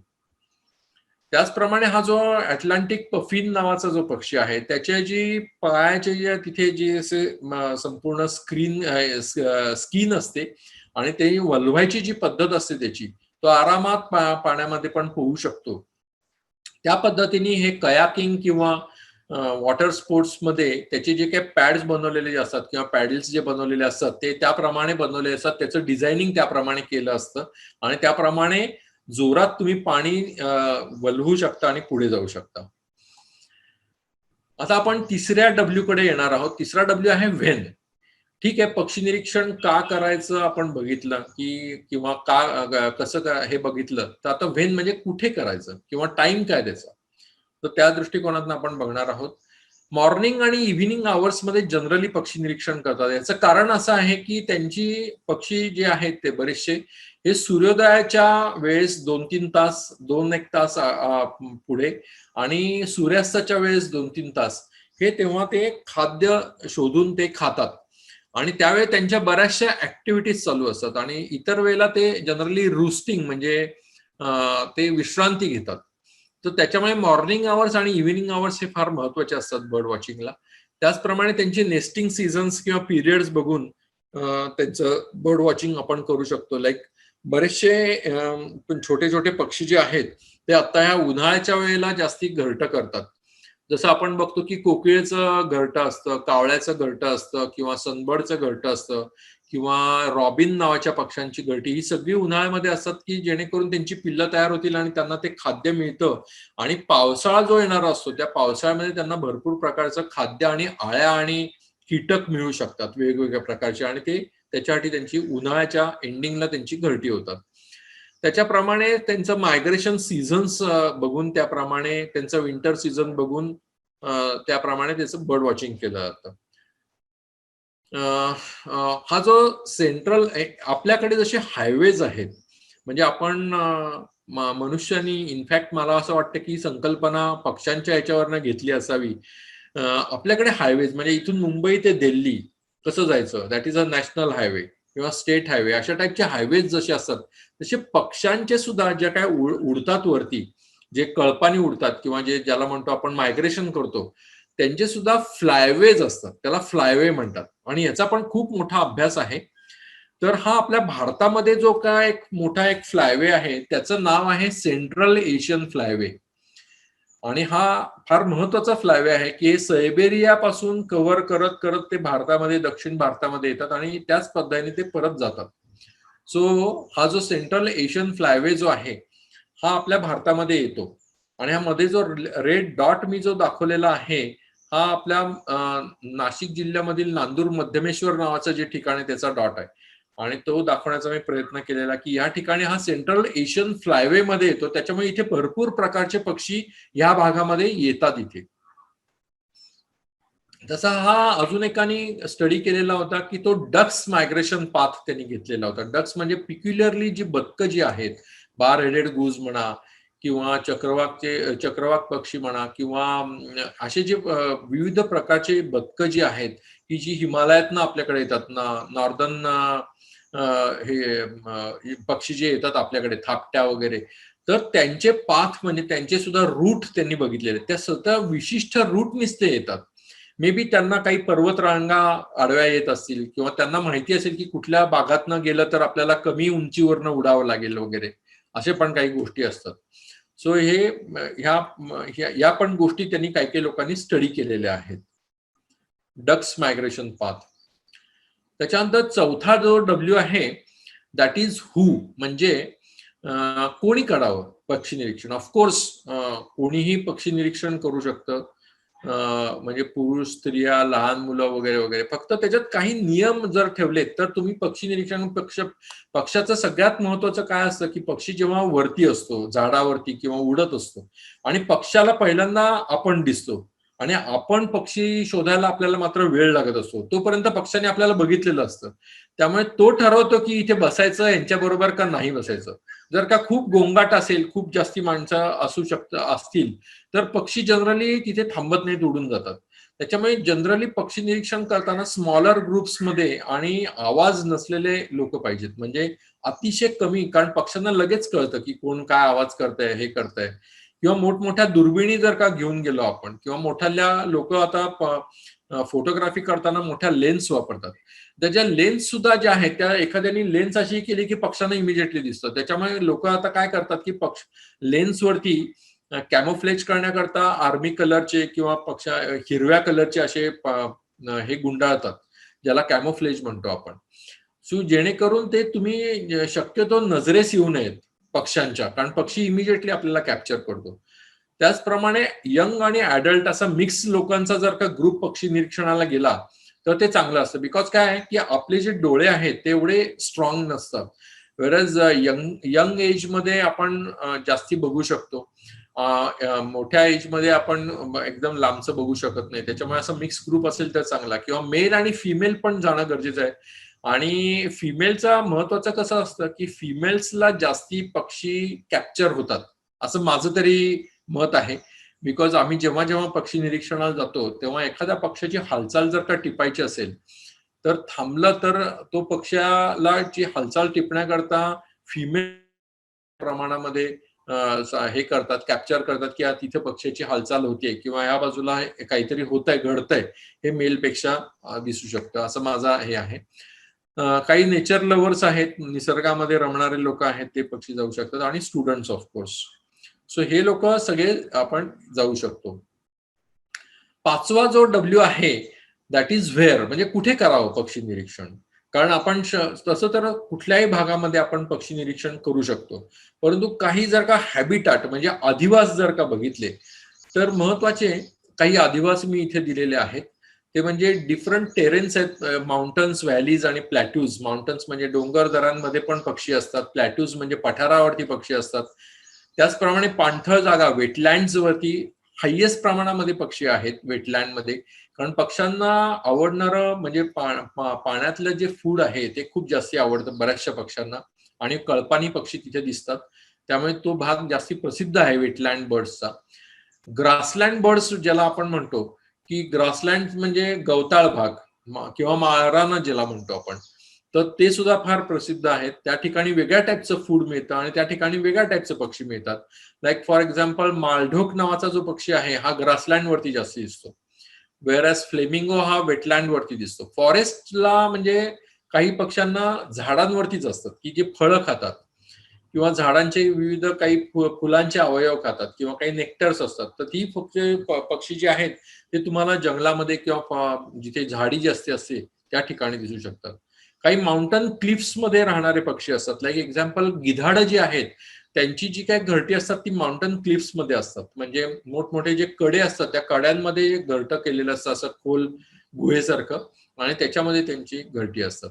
त्याचप्रमाणे हा जो अटलांटिक पफिन नावाचा जो पक्षी आहे त्याच्या जी पायाचे जे तिथे जे असे संपूर्ण स्किन असते आणि ते वल्हायची जी पद्धत असते त्याची, तो आरामात पाण्यामध्ये पण पोहू शकतो. त्या पद्धतीने हे कयाकिंग किंवा वॉटर स्पोर्ट्स मध्ये त्याचे जे काही पॅड्स बनवलेले असतात किंवा पॅडल्स जे बनवलेले असतात ते त्याप्रमाणे बनवलेले असतात, त्याचं डिझायनिंग त्याप्रमाणे केलं असतं आणि त्याप्रमाणे जोरात तुम्ही पाणी वल्हू शकता आणि पुढे जाऊ शकता. आता आपण तिसऱ्या डब्ल्यू कडे येणार आहोत. तिसरा डब्ल्यू आहे व्हेन. ठीक आहे, पक्षी निरीक्षण का करायचं आपण बघितलं की किंवा कसं हे बघितलं, तर आता व्हेन म्हणजे कुठे करायचं किंवा टाइम काय त्याचा, तर त्या दृष्टिकोनातून आपण बघणार आहोत. मॉर्निंग आणि इव्हिनिंग आवर्स मध्ये जनरली पक्षी निरीक्षण करतात. याचं कारण असं आहे की त्यांची पक्षी जे आहेत ते बरेचसे हे सूर्योदयाच्या वेळेस 2-3 तास 2-1 तास पुढे आणि सूर्यास्ताच्या वेळेस 2-3 तास हे तेव्हा ते खाद्य शोधून ते खातात आणि त्यावेळी त्यांच्या बऱ्याचशा ऍक्टिव्हिटीज चालू असतात आणि इतर वेळेला ते जनरली रुस्टिंग म्हणजे ते विश्रांती घेतात. तर त्याच्यामुळे मॉर्निंग आवर्स आणि इव्हिनिंग आवर्स हे फार महत्वाचे असतात बर्ड वॉचिंगला. त्याचप्रमाणे त्यांचे नेस्टिंग सीझन्स किंवा पिरियड्स बघून त्यांचं बर्ड वॉचिंग आपण करू शकतो. लाईक बरेचसे छोटे छोटे पक्षी जे आहेत ते आता ह्या उन्हाळ्याच्या वेळेला जास्ती घरटं करतात. जसं आपण बघतो की कोकिळेचं घरटं असतं, कावळ्याचं घरटं असतं किंवा सनबर्डचं घरटं असतं किंवा रॉबिन नावाच्या पक्ष्यांची घरटी, ही सगळी उन्हाळ्यामध्ये असतात की जेणेकरून त्यांची पिल्लं तयार होतील आणि त्यांना ते खाद्य मिळतं आणि पावसाळा जो येणारा असतो त्या पावसाळ्यामध्ये त्यांना भरपूर प्रकारचं खाद्य आणि आळ्या आणि कीटक मिळू शकतात वेगवेगळ्या प्रकारचे आणि ते त्याच्यासाठी त्यांची उन्हाळ्याच्या एंडिंगला त्यांची घरटी होतात. त्याच्याप्रमाणे त्यांचं मायग्रेशन सीझन्स बघून त्याप्रमाणे त्यांचं विंटर सीझन बघून त्याप्रमाणे त्याचं बर्ड वॉचिंग केलं जातं. हा जो सेंट्रल आपल्याकडे जसे हायवेज आहेत, म्हणजे आपण मनुष्यानी इनफॅक्ट मला असं वाटतं की संकल्पना पक्षांच्या याच्यावरनं घेतली असावी. आपल्याकडे हायवेज म्हणजे इथून मुंबई ते दिल्ली कसं जायचं, that is a national highway किंवा स्टेट हायवे, अशा टाईपचे हायवेज जसे असतात तसे पक्ष्यांचे सुद्धा जे काय उडतात वरती, जे कळपानी उडतात किंवा जे ज्याला म्हणतो आपण मायग्रेशन करतो, त्यांचे सुद्धा फ्लायवेज असतात, त्याला फ्लायवे म्हणतात. आणि याचा पण खूप मोठा अभ्यास आहे. तर हा आपल्या भारतामध्ये जो काय एक मोठा एक फ्लायवे आहे त्याचं नाव आहे सेंट्रल एशियन फ्लायवे. आणि हा फार महत्वाचा फ्लायवे आहे की हे सायबेरिया पासून कव्हर करत करत ते भारतामध्ये, दक्षिण भारतामध्ये येतात आणि त्याच पद्धतीने ते परत जातात. सो हा जो सेंट्रल एशियन फ्लायवे जो आहे हा आपल्या भारतामध्ये येतो. आणि ह्यामध्ये जो रेड डॉट मी जो दाखवलेला आहे हा आपल्या नाशिक जिल्ह्यामधील नांदूर मध्यमेश्वर नावाचं जे ठिकाण आहे त्याचा डॉट आहे. आणि तो दाखवण्याचा मी प्रयत्न केलेला की या ठिकाणी हा सेंट्रल एशियन फ्लायवे मध्ये येतो, त्याच्यामुळे इथे भरपूर प्रकारचे पक्षी या भागामध्ये येतात इथे. तसा हा अजून एकाने स्टडी केलेला होता की तो डक्स मायग्रेशन पाथ त्यांनी घेतलेला होता. डक्स म्हणजे पिक्युलरली जी बदकं जी आहेत, बार हेडेड गूज म्हणा किंवा चक्रवाक पक्षी म्हणा किंवा असे जे विविध प्रकारचे बदकं जी आहेत की जी हिमालयातनं आपल्याकडे येतात ना, नॉर्दर्न हे पक्षी जे येतात आपल्याकडे थापट्या वगैरे, तर त्यांचे पाथ म्हणजे त्यांचे सुद्धा रूट त्यांनी बघितलेले, त्या स्वतः विशिष्ट रूटनीच ते येतात. मे बी त्यांना काही पर्वतरांगा आडव्या येत असतील किंवा त्यांना माहिती असेल की कुठल्या भागातनं गेलं तर आपल्याला कमी उंचीवरनं उडावं लागेल वगैरे, असे पण काही गोष्टी असतात. सो हे ह्या पण गोष्टी त्यांनी काही काही लोकांनी स्टडी केलेल्या आहेत. Ducks migration path. त्याच्यानंतर चौथा जो डब्ल्यू आहे दॅट इज हू, म्हणजे कोणी करावं पक्षी निरीक्षण. ऑफकोर्स कोणीही पक्षी निरीक्षण करू शकतं, म्हणजे पुरुष, स्त्रिया, लहान मुलं वगैरे वगैरे. फक्त त्याच्यात काही नियम जर ठेवलेत तर तुम्ही पक्षी निरीक्षण पक्षाचं सगळ्यात महत्वाचं काय असतं की पक्षी जेव्हा वरती असतो झाडावरती किंवा उडत असतो आणि पक्षाला पहिल्यांदा आपण दिसतो आणि आपण पक्षी शोधायला आपल्याला मात्र वेळ लागत असतो, तोपर्यंत पक्षाने आपल्याला बघितलेलं असतं. त्यामुळे तो ठरवतो की इथे बसायचं यांच्या बरोबर का नाही बसायचं. जर का खूप गोंगाट असेल, खूप जास्ती माणसं असतील तर पक्षी जनरली तिथे थांबत नाहीत, उडून जातात. त्याच्यामुळे जनरली पक्षी निरीक्षण करताना स्मॉलर ग्रुप्समध्ये आणि आवाज नसलेले लोक पाहिजेत, म्हणजे अतिशय कमी, कारण पक्ष्यांना लगेच कळतं की कोण काय आवाज करतंय, हे करतंय. किंवा मोठमोठ्या दुर्बिणी जर का घेऊन गेलो आपण किंवा मोठ्या लोक आता फोटोग्राफी करताना मोठ्या लेन्स वापरतात, त्याच्या लेन्स सुद्धा ज्या आहेत त्या एखाद्याने लेन्स अशी केली की पक्ष्यांना इमिजिएटली दिसतं. त्याच्यामुळे लोक आता काय करतात की लेन्सवरती कॅमोफ्लेज करण्याकरता आर्मी कलरचे किंवा हिरव्या कलरचे असे हे गुंडाळतात, ज्याला कॅमोफ्लेज म्हणतो आपण. सो जेणेकरून ते तुम्ही शक्यतो नजरेस येऊ नयेत पक्ष्यांच्या, कारण पक्षी इमिजिएटली आपल्याला कॅप्चर करतो. त्याचप्रमाणे यंग आणि ऍडल्ट असा मिक्स लोकांचा जर का ग्रुप पक्षी निरीक्षणाला गेला तर ते चांगलं असतं. बिकॉज काय आहे की आपले जे डोळे आहेत ते एवढे स्ट्रॉंग नसतात, वेरज यंग एज मध्ये आपण जास्ती बघू शकतो. मोठ्या एज मध्ये आपण एकदम लांबचं बघू शकत नाही. त्याच्यामुळे असं मिक्स ग्रुप असेल तर चांगला, किंवा मेल आणि फिमेल पण जाणं गरजेचं आहे. आणि फिमेलचा महत्वाचं कसं असतं की फिमेल्सला जास्ती पक्षी कॅप्चर होतात, असं माझं तरी मत आहे. बिकॉज आम्ही जेव्हा जेव्हा पक्षी निरीक्षणाला जातो तेव्हा एखाद्या पक्षाची हालचाल जर का टिपायची असेल तर थांबलं तर तो पक्षाला ची हालचाल टिपण्याकरता फिमेल प्रमाणामध्ये हे करतात, कॅप्चर करतात की तिथे पक्षाची हालचाल होतीये किंवा या बाजूला काहीतरी होत आहे, घडतंय, हे मेलपेक्षा दिसू शकतं, असं माझा हे आहे. काही नेचर लव्हर्स आहेत, निसर्गामध्ये रमणारे लोक आहेत, ते पक्षी जाऊ शकतात, आणि स्टुडंट्स ऑफकोर्स. सो हे लोक सगळे आपण जाऊ शकतो. पाचवा जो डब्ल्यू आहे दॅट इज व्हेअर, म्हणजे कुठे करावं पक्षी निरीक्षण. कारण आपण तसं तर कुठल्याही भागामध्ये आपण पक्षी निरीक्षण करू शकतो, परंतु काही जर का हॅबिटाट म्हणजे अधिवास जर का बघितले तर महत्वाचे काही अधिवास मी इथे दिलेले आहेत. ते म्हणजे डिफरंट टेरेन्स आहेत, माउंटन्स, व्हॅलीज आणि प्लॅट्यूज. माउंटन्स म्हणजे डोंगर दऱ्यांमध्ये पण पक्षी असतात, प्लॅट्यूज म्हणजे पठारावरती पक्षी असतात. त्याचप्रमाणे पाणथळ जागा वेटलँड्स वरती हायेस्ट प्रमाणामध्ये पक्षी आहेत वेटलँडमध्ये. कारण पक्ष्यांना आवडणारं म्हणजे पाण्यातलं जे फूड आहे ते खूप जास्ती आवडतं बऱ्याचशा पक्ष्यांना आणि कळपानी पक्षी तिथे दिसतात. त्यामुळे तो भाग जास्ती प्रसिद्ध आहे वेटलँड बर्ड्सचा. ग्रासलँड बर्ड्स ज्याला आपण म्हणतो, की ग्रासलँड म्हणजे गवताळ भाग किंवा माळरान ज्याला म्हणतो आपण. तर ते सुद्धा फार प्रसिद्ध आहेत. त्या ठिकाणी वेगळ्या टाईपचं फूड मिळतं आणि त्या ठिकाणी वेगळ्या टाईपचे पक्षी मिळतात. लाईक फॉर एक्झाम्पल मालढोक नावाचा जो पक्षी आहे हा ग्रासलँड वरती जास्त दिसतो. वेअरएज फ्लेमिंगो हा वेटलँड वरती दिसतो. फॉरेस्टला म्हणजे काही पक्ष्यांना झाडांवरतीच असतात, की जे फळं खातात किंवा झाडांचे विविध काही फुलांचे अवयव खातात किंवा काही नेक्टर्स असतात. तर ती पक्षी जी आहेत ते तुम्हाला जंगलामध्ये किंवा जिथे झाडी जास्ती असते त्या ठिकाणी दिसू शकतात. काही माउंटन क्लिफ्स मध्ये राहणारे पक्षी असतात. लाईक एक्झाम्पल गिधाडं जी आहेत त्यांची जी काही घरटी असतात ती माउंटन क्लिफ्स मध्ये असतात. म्हणजे मोठमोठे जे कडे असतात त्या कड्यांमध्ये घरटं केलेलं असतं असं खोल गुहेसारखं आणि त्याच्यामध्ये त्यांची घरटी असतात.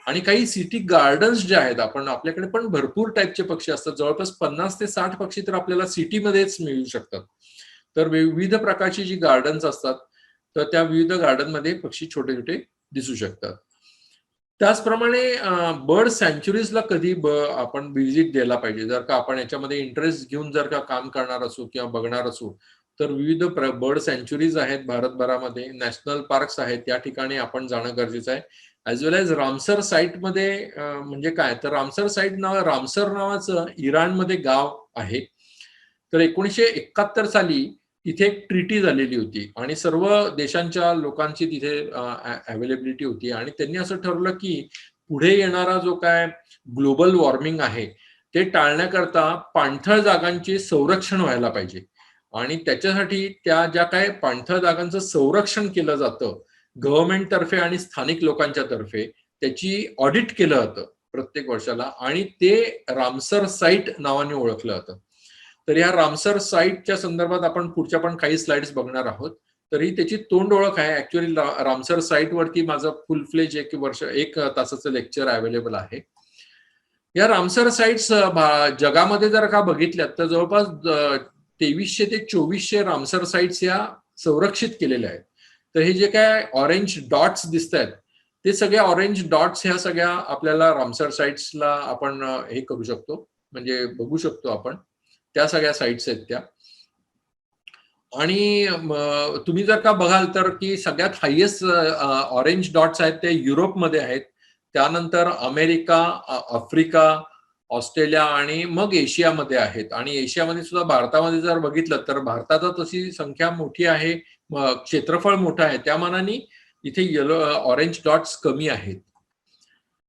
आणि काही सिटी गार्डन्स जे आहेत आपण आपल्याकडे पण भरपूर टाईपचे पक्षी असतात. जवळपास 50 ते 60 पक्षी तर आपल्याला सिटीमध्येच मिळू शकतात. तर विविध प्रकारची जी गार्डन्स असतात तर त्या विविध गार्डनमध्ये पक्षी छोटे छोटे दिसू शकतात. त्याचप्रमाणे बर्ड सँच्युरीजला कधी आपण व्हिजिट द्यायला पाहिजे. जर का आपण याच्यामध्ये इंटरेस्ट घेऊन जर का काम करणार असू किंवा बघणार असू, तर विविध बर्ड सँच्युरीज आहेत भारतभरामध्ये, नॅशनल पार्क्स आहेत, त्या ठिकाणी आपण जाणं गरजेचं आहे. ॲज वेल ॲज रामसर साईटमध्ये म्हणजे काय तर रामसर साईट रामसर नावाचं इराणमध्ये गाव आहे. तर 1971 साली तिथे एक ट्रिटी झालेली होती आणि सर्व देशांच्या लोकांची तिथे अवेलेबिलिटी होती आणि त्यांनी असं ठरवलं की पुढे येणारा जो काय ग्लोबल वॉर्मिंग आहे ते टाळण्याकरता पाणथळ जागांचे संरक्षण व्हायला पाहिजे आणि त्याच्यासाठी त्या ज्या काय पाणथळ जागांचं संरक्षण केलं जातं गव्हर्नमेंट तर्फे आणि स्थानिक लोकांच्या तर्फे त्याची ऑडिट केलं जातं प्रत्येक वर्षाला आणि ते रामसर साईट नावाने ओळखलं जातं. तर या रामसर साईटच्या संदर्भात आपण पुढच्या पण काही स्लाइड्स बघणार आहोत. तरी त्याची तोंड ओळख आहे. ऍक्च्युअली रामसर साईट वरती माझं फुल फ्लेज 1 तासाचं लेक्चर अवेलेबल आहे. या रामसर साईट्स जगामध्ये जर का बघितल्यात तर जवळपास 2300 ते 2400 रामसर साईट्स या संरक्षित केलेल्या आहेत. तर हे जे काय ऑरेंज डॉट्स दिसत आहेत ते सगळे ऑरेंज डॉट्स ह्या सगळ्या आपल्याला रामसर साईट्सला आपण हे करू शकतो म्हणजे बघू शकतो आपण. त्या सगळ्या साईट्स आहेत त्या. आणि तुम्ही जर का बघाल तर की सगळ्यात हायेस्ट ऑरेंज डॉट्स आहेत ते युरोपमध्ये आहेत. त्यानंतर अमेरिका, आफ्रिका, ऑस्ट्रेलिया आणि मग एशियामध्ये आहेत आणि एशियामध्ये सुद्धा भारतामध्ये जर बघितलं तर भारतात तशी संख्या मोठी आहे. क्षेत्रफळ मोठं आहे. त्या मानाने इथे ऑरेंज डॉट्स कमी आहेत.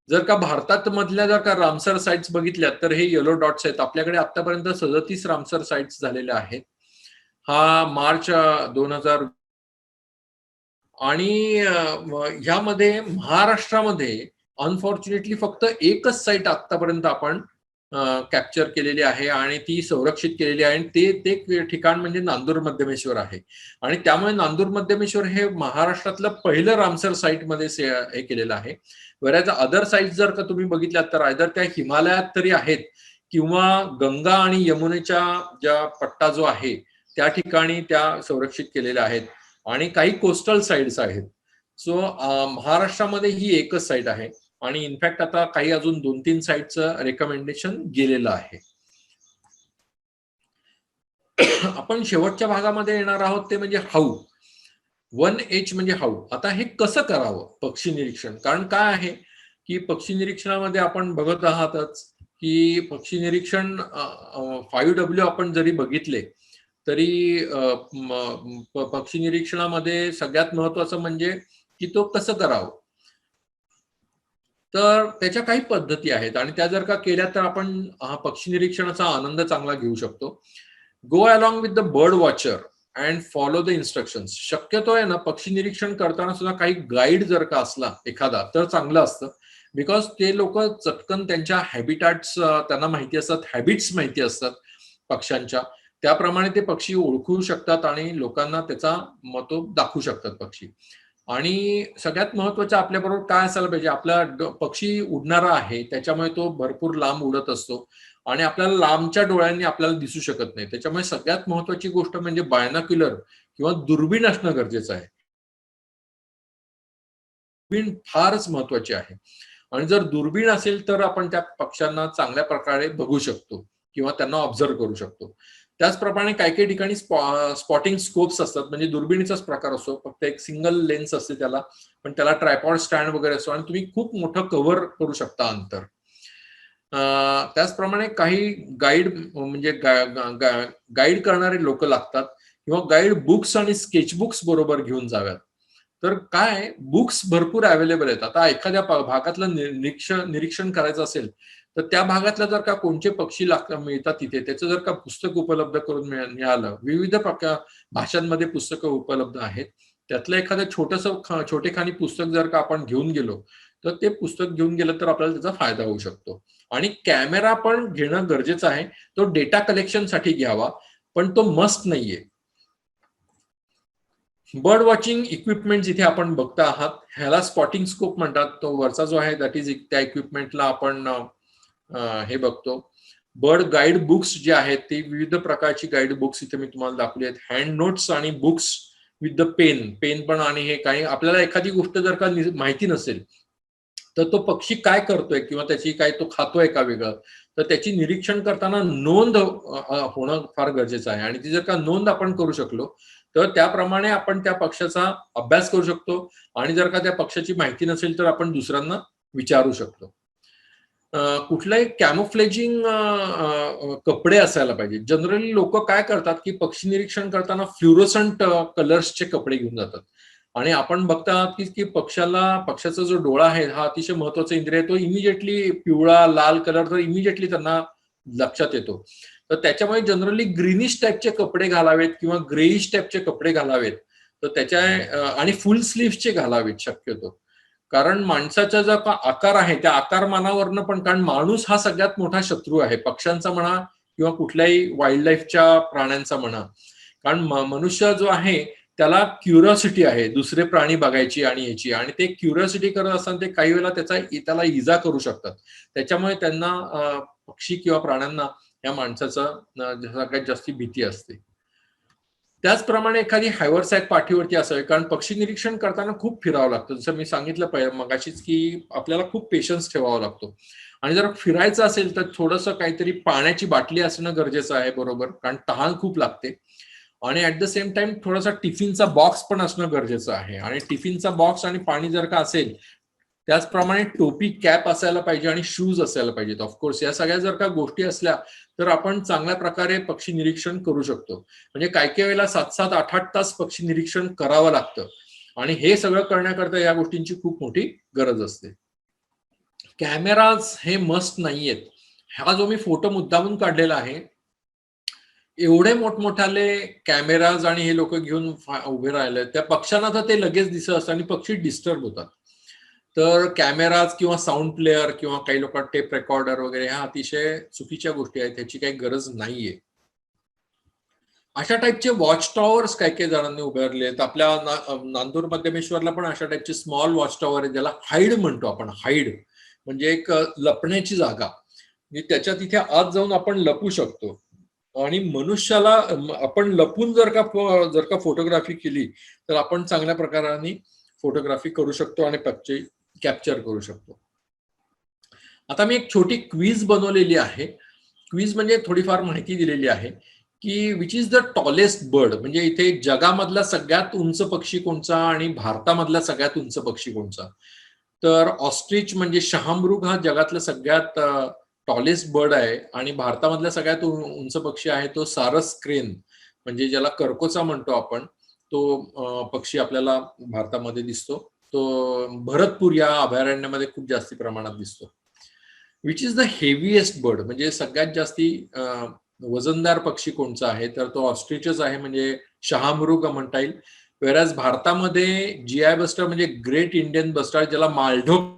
जर का भारतात मधल्या जर का रामसर साईट्स बघितल्या तर हे येलो डॉट्स आहेत. आपल्याकडे आतापर्यंत 37 रामसर साईट्स झालेल्या आहेत. हा मार्च 2000 आणि ह्यामध्ये महाराष्ट्रामध्ये अनफॉर्च्युनेटली फक्त एकच साईट आतापर्यंत आपण कॅप्चर केलेली आहे आणि ती संरक्षित केलेली आहे आणि ते ठिकाण म्हणजे नांदूर मध्यमेश्वर आहे आणि त्यामुळे नांदूर मध्यमेश्वर हे महाराष्ट्रातलं पहिलं रामसर साईट मध्ये हे केलेलं आहे. बऱ्याच अदर साईट जर का तुम्ही बघितल्यात तर आयदर त्या हिमालयात तरी आहेत किंवा गंगा आणि यमुनेच्या ज्या पट्टा जो आहे त्या ठिकाणी त्या संरक्षित केलेल्या आहेत आणि काही कोस्टल साईट्स आहेत. सो महाराष्ट्रामध्ये ही एकच साईट आहे आणि इनफॅक्ट आता काही अजून 2-3 साईटचं रेकमेंडेशन गेलेलं आहे. आपण शेवटच्या भागामध्ये येणार आहोत ते म्हणजे हाऊ. 1H म्हणजे हाऊ. आता हे कसं करावं पक्षी निरीक्षण? कारण काय आहे की पक्षी निरीक्षणामध्ये आपण बघत आहातच की पक्षी निरीक्षण 5W आपण जरी बघितले तरी पक्षी निरीक्षणामध्ये सगळ्यात महत्वाचं म्हणजे की तो कसं करावं. तर त्याच्या काही पद्धती आहेत आणि त्या जर का केल्या तर आपण पक्षी निरीक्षणाचा आनंद चांगला घेऊ शकतो. Go along with the bird watcher and follow the instructions. शक्यतो आहे ना पक्षी निरीक्षण करताना सुद्धा काही गाईड जर का असला एखादा तर चांगलं असतं. बिकॉज ते लोक चटकन त्यांच्या हॅबिटॅट्स त्यांना माहिती असतात, हॅबिट्स माहिती असतात पक्ष्यांच्या. त्याप्रमाणे ते पक्षी ओळखू शकतात आणि लोकांना त्याचा महत्व दाखवू शकतात पक्षी. आणि सगळ्यात महत्वाचं आपल्याबरोबर काय असायला पाहिजे, आपला पक्षी उडणारा आहे त्याच्यामुळे तो भरपूर लांब उडत असतो आणि आपल्याला लांबच्या डोळ्यांनी आपल्याला दिसू शकत नाही. त्याच्यामुळे सगळ्यात महत्वाची गोष्ट म्हणजे बायनॉक्युलर किंवा दुर्बीण असणं गरजेचं आहे. दुर्बीण फारच महत्वाची आहे आणि जर दुर्बीण असेल तर आपण त्या पक्ष्यांना चांगल्या प्रकारे बघू शकतो किंवा त्यांना ऑब्झर्व्ह करू शकतो. त्याचप्रमाणे काही काही ठिकाणी स्पॉटिंग स्कोप्स असतात, म्हणजे दुर्बिणीचाच प्रकार असतो, फक्त एक सिंगल लेन्स असते त्याला, पण त्याला ट्रायपॉड स्टँड वगैरे असतो आणि तुम्ही खूप मोठं कव्हर करू शकता अंतर. त्याचप्रमाणे काही गाईड म्हणजे गाईड करणारे लोक लागतात किंवा गाईड बुक्स आणि स्केचबुक्स बरोबर घेऊन जाव्यात. तर काय बुक्स भरपूर अवेलेबल आहेत. आता एखाद्या भागातलं निरीक्षण करायचं असेल तर त्या भागातल्या जर का कोणते पक्षी मिळतात तिथे त्याचं जर का पुस्तक उपलब्ध करून मिळालं, विविध भाषांमध्ये पुस्तकं उपलब्ध आहेत, त्यातलं एखादं छोटेखानी पुस्तक जर का आपण घेऊन गेलो तर ते पुस्तक घेऊन गेलं तर आपल्याला त्याचा फायदा होऊ शकतो. आणि कॅमेरा पण घेणं गरजेचं आहे. तो डेटा कलेक्शनसाठी घ्यावा, पण तो मस्ट नाहीये. बर्ड वॉचिंग इक्विपमेंट जिथे आपण बघता आहात ह्याला स्पॉटिंग स्कोप म्हणतात. तो वरचा जो आहे दॅट इज त्या इक्विपमेंटला आपण हे बघतो. बर्ड गाईड बुक्स जे आहेत ते विविध प्रकारची गाईड बुक्स इथे मी तुम्हाला दाखवली आहेत. हँड नोट्स आणि बुक्स विथ द पेन पण, आणि हे काही आपल्याला एखादी गोष्ट जर का माहिती नसेल तर तो पक्षी काय करतोय किंवा त्याची काय तो खातोय का वेगळं, तर त्याची निरीक्षण करताना नोंद होणं फार गरजेचं आहे. आणि ती जर का नोंद आपण करू शकलो तर त्याप्रमाणे आपण त्या पक्षाचा अभ्यास करू शकतो आणि जर का त्या पक्षाची माहिती नसेल तर आपण दुसऱ्यांना विचारू शकतो. कुठलाही कॅमोफ्लेजिंग कपडे असायला पाहिजे. जनरली लोक काय करतात की पक्षी निरीक्षण करताना फ्लुरोसंट कलर्सचे कपडे घेऊन जातात आणि आपण बघता की पक्षाचा जो डोळा आहे हा अतिशय महत्वाचा इंद्रिय आहे. तो इमिजिएटली पिवळा लाल कलर तर इमिजिएटली त्यांना लक्षात येतो. तर त्याच्यामुळे जनरली ग्रीनिश टाईपचे कपडे घालावेत किंवा ग्रेइश टाईपचे कपडे घालावेत. तर आणि फुल स्लीव्हचे घालावेत शक्यतो. कारण माणसाचा जो आकार आहे त्या आकारमानावरनं पण, कारण माणूस हा सगळ्यात मोठा शत्रू आहे पक्ष्यांचा म्हणा किंवा कुठल्याही वाईल्ड लाईफच्या प्राण्यांचा म्हणा. कारण मनुष्य जो आहे त्याला क्युरिओसिटी आहे दुसरे प्राणी बघायची आणि याची, आणि ते क्युरिओसिटी करत असताना ते काही वेळेला त्याला इजा करू शकतात. त्याच्यामुळे त्यांना पक्षी किंवा प्राण्यांना या माणसाचा सगळ्यात जास्ती भीती असते. त्याचप्रमाणे एखादी हायवरसॅक पाठीवरती असावी, कारण पक्षी निरीक्षण करताना खूप फिरावं लागतं. जसं मी सांगितलं मगाशीच की आपल्याला खूप पेशन्स ठेवावा लागतो आणि जर फिरायचं असेल तर थोडंसं काहीतरी पाण्याची बाटली असणं गरजेचं आहे बरोबर, कारण तहान खूप लागते. आणि ऍट द सेम टाइम थोडासा टिफिनचा बॉक्स पण असणं गरजेचं आहे. आणि टिफिनचा बॉक्स आणि पाणी जर का असेल त्याचप्रमाणे टोपी कॅप असायला पाहिजे आणि शूज असायला पाहिजेत. ऑफकोर्स या सगळ्या जर का गोष्टी असल्या तर आपण चांगल्या प्रकारे पक्षी निरीक्षण करू शकतो. म्हणजे काही काही वेळेला 7-7, 8-8 तास पक्षी निरीक्षण करावं लागतं आणि हे सगळं करण्याकरता या गोष्टींची खूप मोठी गरज असते. कॅमेराज हे मस्ट नाहीयेत. हा जो मी फोटो मुद्दामून काढलेला आहे, एवढे मोठमोठाले कॅमेराज आणि हे लोक घेऊन उभे राहिले त्या पक्ष्यांना तर ते लगेच दिसत असतं आणि पक्षी डिस्टर्ब होतात. तर कॅमेराज किंवा साऊंड प्लेअर किंवा काही लोक टेप रेकॉर्डर वगैरे ह्या अतिशय चुकीच्या गोष्टी आहेत, त्याची काही गरज नाहीये. अशा टाईपचे वॉच टॉवर्स काही काही जणांनी उभारले आहेत. आपल्या नांदूर मध्यमेश्वरला पण अशा टाईपचे स्मॉल वॉच टॉवर आहे, ज्याला हाईड म्हणतो आपण. हाईड म्हणजे एक लपण्याची जागा, म्हणजे त्याच्या तिथे आत जाऊन आपण लपू शकतो आणि मनुष्याला आपण लपून जर का फोटोग्राफी केली तर आपण चांगल्या प्रकाराने फोटोग्राफी करू शकतो आणि पक्षी कॅप्चर करू शकतो. आता मी एक छोटी क्वीज बनवलेली आहे. क्वीज म्हणजे थोडीफार माहिती दिलेली आहे की which is the tallest bird, म्हणजे इथे जगामधला सगळ्यात उंच पक्षी कोणचा आणि भारतामधला सगळ्यात उंच पक्षी कोणचा. तर ऑस्ट्रिच म्हणजे शहामृग हा जगातला सगळ्यात टॉलेस्ट बर्ड आहे आणि भारतामधला सगळ्यात उंच पक्षी आहे तो सारस क्रेन, म्हणजे ज्याला कर्कोचा म्हणतो आपण. तो पक्षी आपल्याला भारतामध्ये दिसतो. तो भरतपूर या अभयारण्यामध्ये खूप जास्ती प्रमाणात दिसतो. Which is the heaviest bird, म्हणजे सगळ्यात जास्ती वजनदार पक्षी कोणचा आहे, तर तो ऑस्ट्रिचच आहे, म्हणजे शहामृग म्हणता येईल. वेराज भारतामध्ये जीआय बस्टर्ड म्हणजे ग्रेट इंडियन बस्टर्ड, ज्याला मालढोक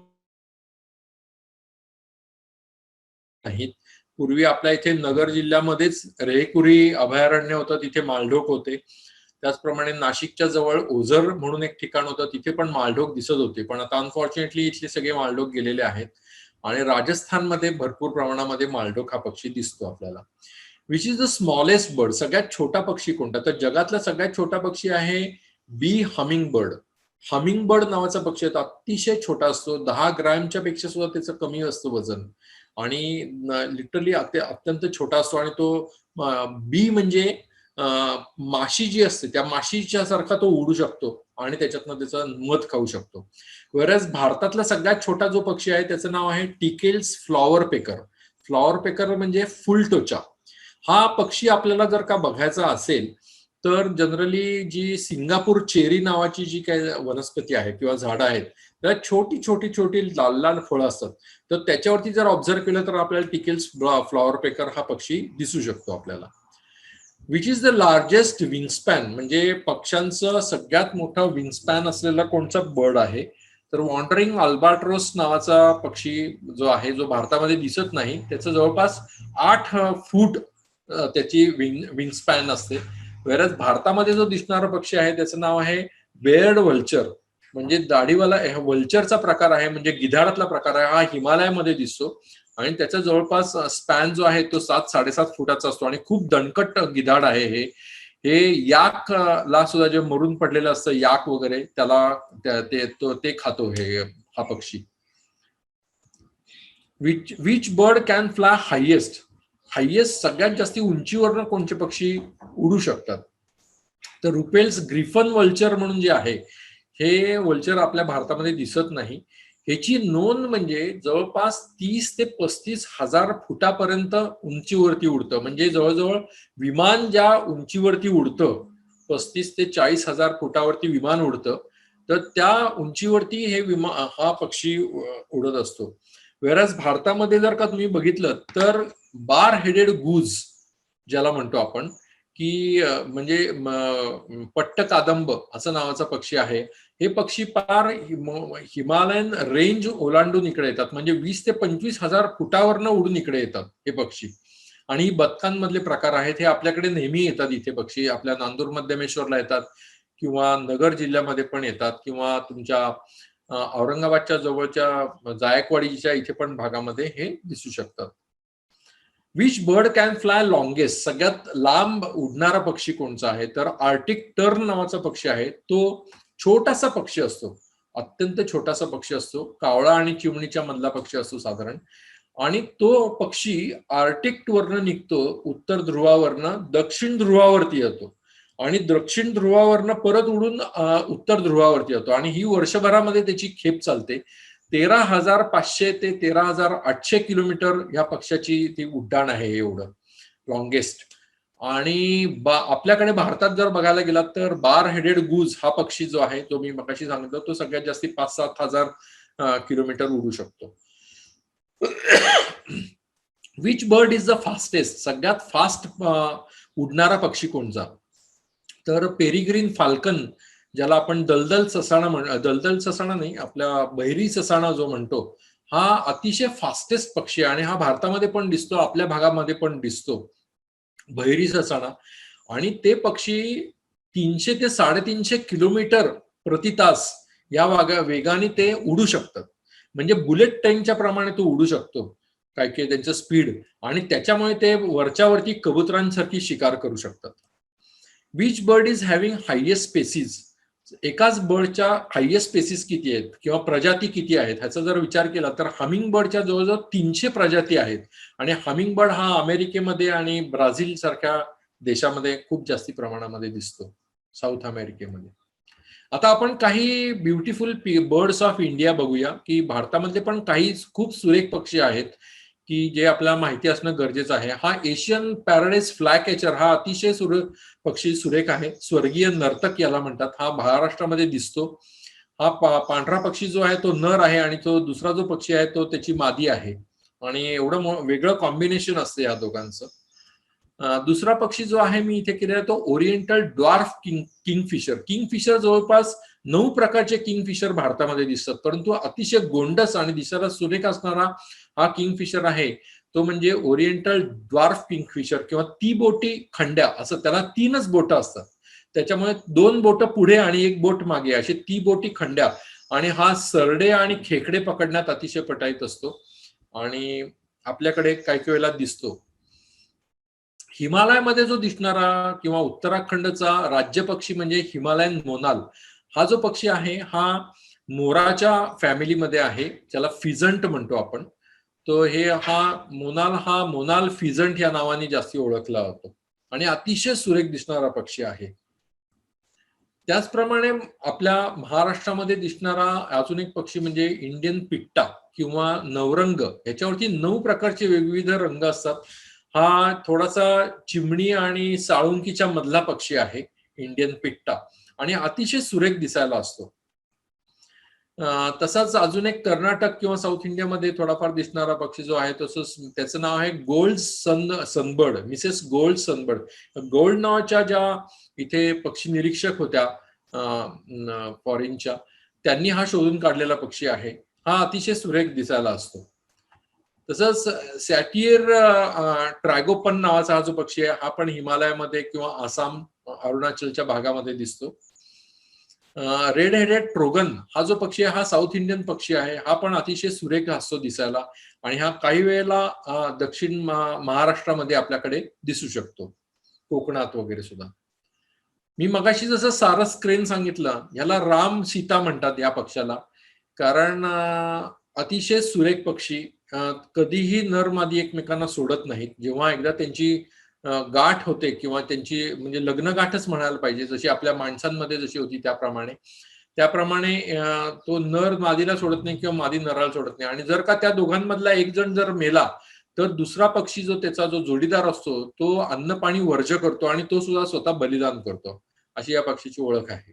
नाहीत. पूर्वी आपल्या इथे नगर जिल्ह्यामध्येच रेहकुरी अभयारण्य होतं, तिथे मालढोक होते. त्याचप्रमाणे नाशिकच्या जवळ ओझर म्हणून एक ठिकाण होतं, तिथे पण माळढोक दिसत होते, पण आता अनफॉर्च्युनेटली इथले सगळे माळढोक गेलेले आहेत. आणि राजस्थानमध्ये भरपूर प्रमाणामध्ये माळढोक हा पक्षी दिसतो आपल्याला. Which is the smallest bird, सगळ्यात छोटा पक्षी कोणता? तर जगातला सगळ्यात छोटा पक्षी आहे बी हमिंग बर्ड. हमिंग बर्ड नावाचा पक्षी आहे, अतिशय छोटा असतो, 10 ग्रॅमच्या पेक्षा सुद्धा त्याचं कमी असतं वजन, आणि लिटरली अत्यंत छोटा असतो. आणि तो बी म्हणजे माशी जी असते त्या माशीच्या सारखा तो उडू शकतो आणि त्याच्यातनं त्याचं मध खाऊ शकतो. वरच भारतातला सगळ्यात छोटा जो पक्षी आहे त्याचं नाव आहे टिकेल्स फ्लॉवर पेकर. फ्लॉवर पेकर म्हणजे फुलटोचा. हा पक्षी आपल्याला जर का बघायचा असेल तर जनरली जी सिंगापूर चेरी नावाची जी काही वनस्पती आहे किंवा झाडं आहेत, त्यात छोटी छोटी छोटी लाल लाल फळं असतात. तर त्याच्यावरती जर ऑब्झर्व केलं तर आपल्याला टिकेल्स फ्लॉवर पेकर हा पक्षी दिसू शकतो आपल्याला. विच इज द लार्जेस्ट विंगस्पॅन, म्हणजे पक्ष्यांचं सगळ्यात मोठं विंगस्पॅन असलेला कोणचा बर्ड आहे? तर वॉन्डरिंग अल्बाट्रोस नावाचा पक्षी जो आहे, जो भारतामध्ये दिसत नाही, त्याचं जवळपास 8 फूट त्याची विंगस्पॅन असते. वेरच भारतामध्ये जो दिसणारा पक्षी आहे त्याचं नाव आहे बेअर्ड व्हल्चर, म्हणजे दाढीवाला व्हल्चरचा प्रकार आहे, म्हणजे गिधाडातला प्रकार आहे. हा हिमालयामध्ये दिसतो आणि त्याचा जवळपास स्पॅन जो आहे तो 7-7.5 फुटाचा असतो आणि खूप दणकट गिधाड आहे हे. हे याक ला सुद्धा जे मरून पडलेलं असतं याक वगैरे, त्याला ते खातो हे हा पक्षी. Which bird can fly highest, highest सगळ्यात जास्ती उंचीवरनं कोणते पक्षी उडू शकतात? तर रुपेल्स ग्रिफन वल्चर म्हणून जे आहे, हे वल्चर आपल्या भारतामध्ये दिसत नाही. ह्याची नोंद म्हणजे जवळपास 30 ते 35 हजार फुटापर्यंत उंचीवरती उडतं, म्हणजे जवळजवळ विमान ज्या उंचीवरती उडतं, 35 ते 40 हजार फुटावरती विमान उडतं, तर त्या उंचीवरती हा पक्षी उडत असतो. वेरॅज भारतामध्ये जर का तुम्ही बघितलं तर बार हेडेड गुज ज्याला म्हणतो आपण, की म्हणजे पट्ट कादंब असं नावाचा पक्षी आहे. हे पक्षी पार हिमालयन रेंज ओलांडून इकडे येतात, म्हणजे 20 ते 25 हजार फुटावरनं उडून इकडे येतात हे पक्षी. आणि ही बदकांमधले प्रकार आहेत, हे आपल्याकडे नेहमी येतात इथे पक्षी. आपल्या नांदूर मध्यमेश्वरला येतात किंवा नगर जिल्ह्यामध्ये पण येतात किंवा तुमच्या औरंगाबादच्या जवळच्या जायकवाडीच्या इथे पण भागामध्ये हे दिसू शकतात. Which bird can fly longest, सगळ्यात लांब उडणारा पक्षी कोणचा आहे? तर आर्टिक टर्न नावाचा पक्षी आहे. तो छोटासा पक्षी असतो, अत्यंत छोटासा पक्षी असतो, कावळा आणि चिमणीच्या मधला पक्षी असतो साधारण. आणि तो पक्षी आर्टिक वरनं निघतो, उत्तर ध्रुवावरनं दक्षिण ध्रुवावरती येतो आणि दक्षिण ध्रुवावरनं परत उडून उत्तर ध्रुवावरती येतो आणि ही वर्षभरामध्ये त्याची खेप चालते. 13,500 ते 13,800 किलोमीटर या पक्षाची ती उड्डाण आहे, एवढं लॉंगेस्ट. आणि आपल्याकडे भारतात जर बघायला गेलात तर बार हेडेड गुज हा पक्षी जो आहे, तो मी मगाशी सांगितलं, तो सगळ्यात जास्ती 5-7 हजार किलोमीटर उडू शकतो. Which bird is the fastest, सगळ्यात फास्ट उडणारा पक्षी कोणता? तर पेरिग्रीन फाल्कन, ज्याला आपण दलदल ससाणा दलदल ससाणा नाही, आपल्या बहिरी ससाणा जो म्हणतो, हा अतिशय फास्टेस्ट पक्षी आहे आणि हा भारतामध्ये पण दिसतो, आपल्या भागामध्ये पण दिसतो बहिरी ससाणा. आणि ते पक्षी 300 ते 350 किलोमीटर प्रति तास या वेगाने ते उडू शकतात, म्हणजे बुलेट ट्रेनच्या प्रमाणे तो उडू शकतो, काय काय त्यांचं स्पीड. आणि त्याच्यामुळे ते वरच्यावरती कबुतरांसारखी शिकार करू शकतात. Which bird is having highest species, एकाच बर्डच्या हायेस्ट स्पेसिस किती आहेत किंवा प्रजाती किती आहेत ह्याचा जर विचार केला तर हमिंग बर्डच्या जवळजवळ 300 प्रजाती आहेत. आणि हमिंग बर्ड हा अमेरिकेमध्ये आणि ब्राझील सारख्या देशामध्ये खूप जास्ती प्रमाणामध्ये दिसतो, साऊथ अमेरिकेमध्ये. आता आपण काही ब्युटिफुल बर्ड्स ऑफ इंडिया बघूया, की भारतामधले पण काही खूप सुरेख पक्षी आहेत की जे आपल्याला माहिती असणं गरजेचं आहे. हा एशियन पॅराडाइज फ्लाय कॅचर हा अतिशय पक्षी सुरेख आहे, स्वर्गीय नर्तक याला म्हणतात. हा महाराष्ट्रामध्ये दिसतो. हा पांढरा पक्षी जो आहे तो नर आहे आणि तो दुसरा जो पक्षी आहे तो त्याची मादी आहे. आणि एवढं वेगळं कॉम्बिनेशन असते या दोघांचं. दुसरा पक्षी जो आहे मी इथे केलेला तो ओरिएंटल ड्वार्फ किंगफिशर. किंगफिशर जवळपास 9 प्रकारचे किंगफिशर भारतामध्ये दिसतात, परंतु अतिशय गोंडस आणि दिसायला सुरेख असणारा हा किंगफिशर आहे तो म्हणजे ओरिएंटल ड्वार्फ किंगफिशर किंवा ती बोटी खंड्या, असं त्याला 3च बोटं असतात. त्याच्यामुळे 2 बोट पुढे आणि 1 बोट मागे अशी ती बोटी खंड्या, आणि हा सरडे आणि खेकडे पकडण्यात अतिशय पटाईत असतो आणि आपल्याकडे काही काही वेळेला दिसतो. हिमालयामध्ये जो दिसणारा किंवा उत्तराखंडचा राज्य पक्षी म्हणजे हिमालयन मोनाल. हा जो पक्षी आहे हा मोराच्या फॅमिलीमध्ये आहे, ज्याला फिजंट म्हणतो आपण. तो हा मोनाल फिजंट या नावाने जास्ती ओळखला जातो आणि अतिशय सुरेख दिसणारा पक्षी आहे. त्याचप्रमाणे आपल्या महाराष्ट्रामध्ये दिसणारा अजून एक पक्षी म्हणजे इंडियन पिट्टा किंवा नवरंग. याच्यावरती 9 प्रकारचे वेगवेगळे रंग असतात. हा थोडासा चिमणी आणि साळुंकीच्या मधला पक्षी आहे, इंडियन पिट्टा, आणि अतिशय सुरेख दिसायला असतो. तसाच अजून एक कर्नाटक किंवा साऊथ इंडियामध्ये थोडाफार दिसणारा पक्षी जो आहे तसंच त्याचं नाव आहे gold sunbird, Mrs gold sunbird. Gold नावाच्या ज्या इथे पक्षी निरीक्षक होत्या फॉरेनच्या, त्यांनी हा शोधून काढलेला पक्षी आहे. हा अतिशय सुरेख दिसायला असतो. तसंच सॅटियर ट्रॅगोपन नावाचा हा जो पक्षी आहे हा पण हिमालयामध्ये किंवा आसाम, अरुणाचलच्या भागामध्ये दिसतो. रेड हेडेड ट्रोगन हा जो पक्षी आहे हा साऊथ इंडियन पक्षी आहे. हा पण अतिशय सुरेख असतो दिसायला आणि हा काही वेळेला दक्षिण महाराष्ट्रामध्ये आपल्याकडे दिसू शकतो, कोकणात वगैरे सुद्धा. मी मगाशी जसं सारस क्रेन सांगितलं, याला राम सीता म्हणतात या पक्षाला, कारण अतिशय सुरेख पक्षी. कधीही नर मादी एकमेकांना सोडत नाहीत. जेव्हा एकदा त्यांची गाठ होते किंवा त्यांची म्हणजे लग्न गाठच म्हणायला पाहिजे, जशी आपल्या माणसांमध्ये जशी होती त्याप्रमाणे तो नर मादीला सोडत नाही किंवा मादी नराला सोडत नाही. आणि जर का त्या दोघांमधला एक जण जर मेला तर दुसरा पक्षी त्याचा जो जोडीदार असतो तो अन्न पाणी वर्ज करतो आणि तो सुद्धा स्वतः बलिदान करतो. अशी या पक्षीची ओळख आहे.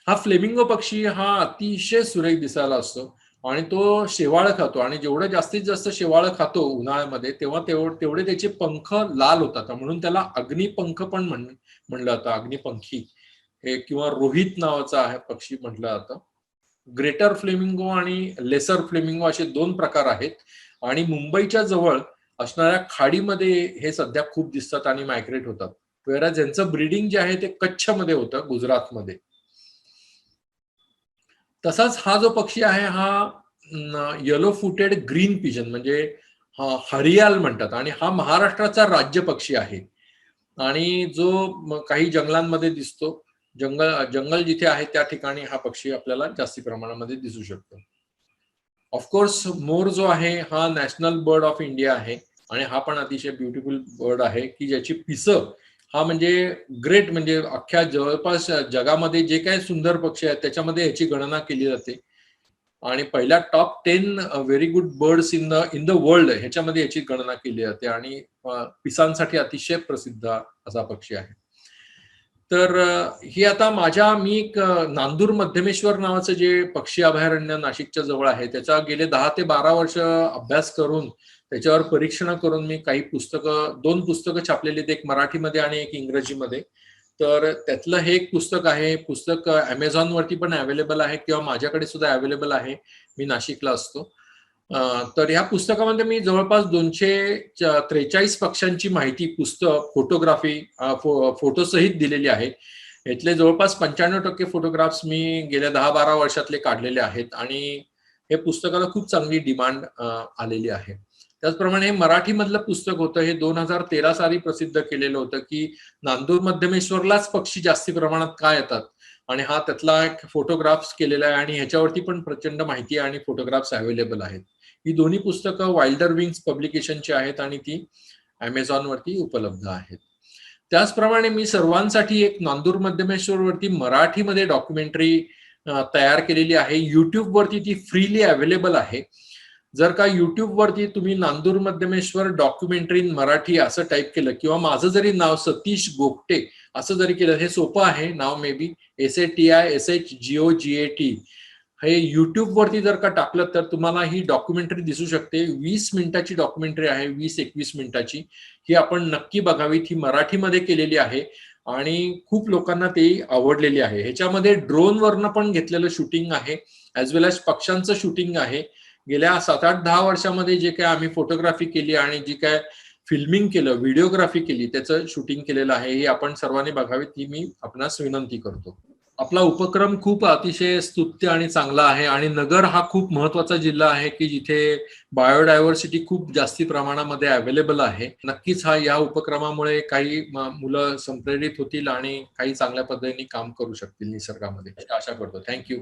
हा फ्लेमिंगो पक्षी हा अतिशय सुरेख दिसायला असतो आणि तो शेवाळ खातो, आणि जेवढं जास्तीत जास्त शेवाळ खातो उन्हाळ्यामध्ये तेव्हा तेवढे त्याचे पंख लाल होतात, म्हणून त्याला अग्निपंख पण म्हणलं जातं. अग्निपंखी हे किंवा रोहित नावाचा आहे पक्षी म्हटलं जातं. ग्रेटर फ्लेमिंगो आणि लेसर फ्लेमिंगो असे 2 प्रकार आहेत आणि मुंबईच्या जवळ असणाऱ्या खाडीमध्ये हे सध्या खूप दिसतात आणि मायग्रेट होतात. वेळा ज्यांचं ब्रीडिंग जे आहे ते कच्छमध्ये होतं, गुजरातमध्ये. तसाच हा जो पक्षी आहे हा येलो फुटेड ग्रीन पिजन म्हणजे हरियाल म्हणतात आणि हा महाराष्ट्राचा राज्य पक्षी आहे आणि जो काही जंगलांमध्ये दिसतो. जंगल जिथे आहे त्या ठिकाणी हा पक्षी आपल्याला जास्ती प्रमाणामध्ये दिसू शकतो. ऑफकोर्स मोर जो आहे हा नॅशनल बर्ड ऑफ इंडिया आहे आणि हा पण अतिशय ब्युटिफुल बर्ड आहे की ज्याची पिसं हा म्हणजे ग्रेट, म्हणजे अख्ख्या जवळपास जगामध्ये जे काही सुंदर पक्षी आहेत त्याच्यामध्ये याची गणना केली जाते आणि पहिल्या top 10 very good birds in the world ह्याच्यामध्ये याची गणना केली जाते आणि पिसांसाठी अतिशय प्रसिद्ध असा पक्षी आहे. तर ही आता मी एक नांदूर मध्यमेश्वर नावाचं जे पक्षी अभयारण्य नाशिकच्या जवळ आहे त्याचा गेले 10 ते 12 वर्ष अभ्यास करून त्याच्यावर परीक्षण करून मी काही पुस्तकं 2 पुस्तकं छापलेली आहेत, एक मराठीमध्ये आणि एक इंग्रजीमध्ये. तर त्यातलं हे एक पुस्तक आहे. पुस्तक Amazon वरती पण अवेलेबल आहे किंवा माझ्याकडे सुद्धा अवेलेबल आहे. मी नाशिकला असतो. तर ह्या पुस्तकामध्ये मी जवळपास 243 पक्ष्यांची माहिती पुस्तक फोटोग्राफी फोटोसहित दिलेली आहे. यातले जवळपास 95% फोटोग्राफ्स मी गेल्या 10-12 वर्षातले काढलेले आहेत आणि हे पुस्तकाला खूप चांगली डिमांड आलेली आहे. त्याचप्रमाणे हे मराठीमधलं पुस्तक होतं. हे 2013 साली प्रसिद्ध केलेलं होतं की नांदूर मध्यमेश्वरलाच पक्षी जास्ती प्रमाणात का येतात आणि हा त्यातला एक फोटोग्राफ्स केलेला आहे आणि ह्याच्यावरती पण प्रचंड माहिती आणि फोटोग्राफ्स अवेलेबल आहेत. ही दोन्ही पुस्तकं वाइल्डर विंग्स पब्लिकेशनची आहेत आणि ती Amazon वरती उपलब्ध आहेत. त्याचप्रमाणे मी सर्वांसाठी एक नांदूर मध्यमेश्वर वरती मराठीमध्ये डॉक्युमेंटरी तयार केलेली आहे. युट्यूब वरती ती फ्रीली अवेलेबल आहे. जर का युट्यूब वरती तुम्ही नांदूर मध्यमेश्वर डॉक्युमेंटरी इन मराठी असं टाईप केलं किंवा माझं जरी नाव सतीश गोगटे असं जरी केलं, हे सोपं आहे नाव, मे बी SATISHGOGAT, हे युट्यूब वरती जर का टाकलं तर तुम्हाला ही डॉक्युमेंटरी दिसू शकते. 20 मिनिटाची डॉक्युमेंटरी आहे, 20-21 मिनिटाची. ही आपण नक्की बघावीत. ही मराठीमध्ये केलेली आहे आणि खूप लोकांना ती आवडलेली आहे. ह्याच्यामध्ये ड्रोन वरनं पण घेतलेलं शूटिंग आहे, ऍज वेल एज पक्ष्यांचं शूटिंग आहे. गेल्या 7-8-10 वर्षामध्ये जे काय आम्ही फोटोग्राफी केली आणि जी काय फिल्मिंग केलं, व्हिडिओग्राफी केली, त्याचं शूटिंग केलेलं आहे, हे आपण सर्वांनी बघावी ती मी आपणास विनंती करतो. आपला उपक्रम खूप अतिशय स्तुत्य आणि चांगला आहे आणि नगर हा खूप महत्वाचा जिल्हा आहे की जिथे बायोडायव्हर्सिटी खूप जास्ती प्रमाणामध्ये अवेलेबल आहे. नक्कीच या उपक्रमामुळे काही मुलं संप्रेरित होतील आणि काही चांगल्या पद्धतीने काम करू शकतील निसर्गामध्ये, आशा करतो. थँक्यू.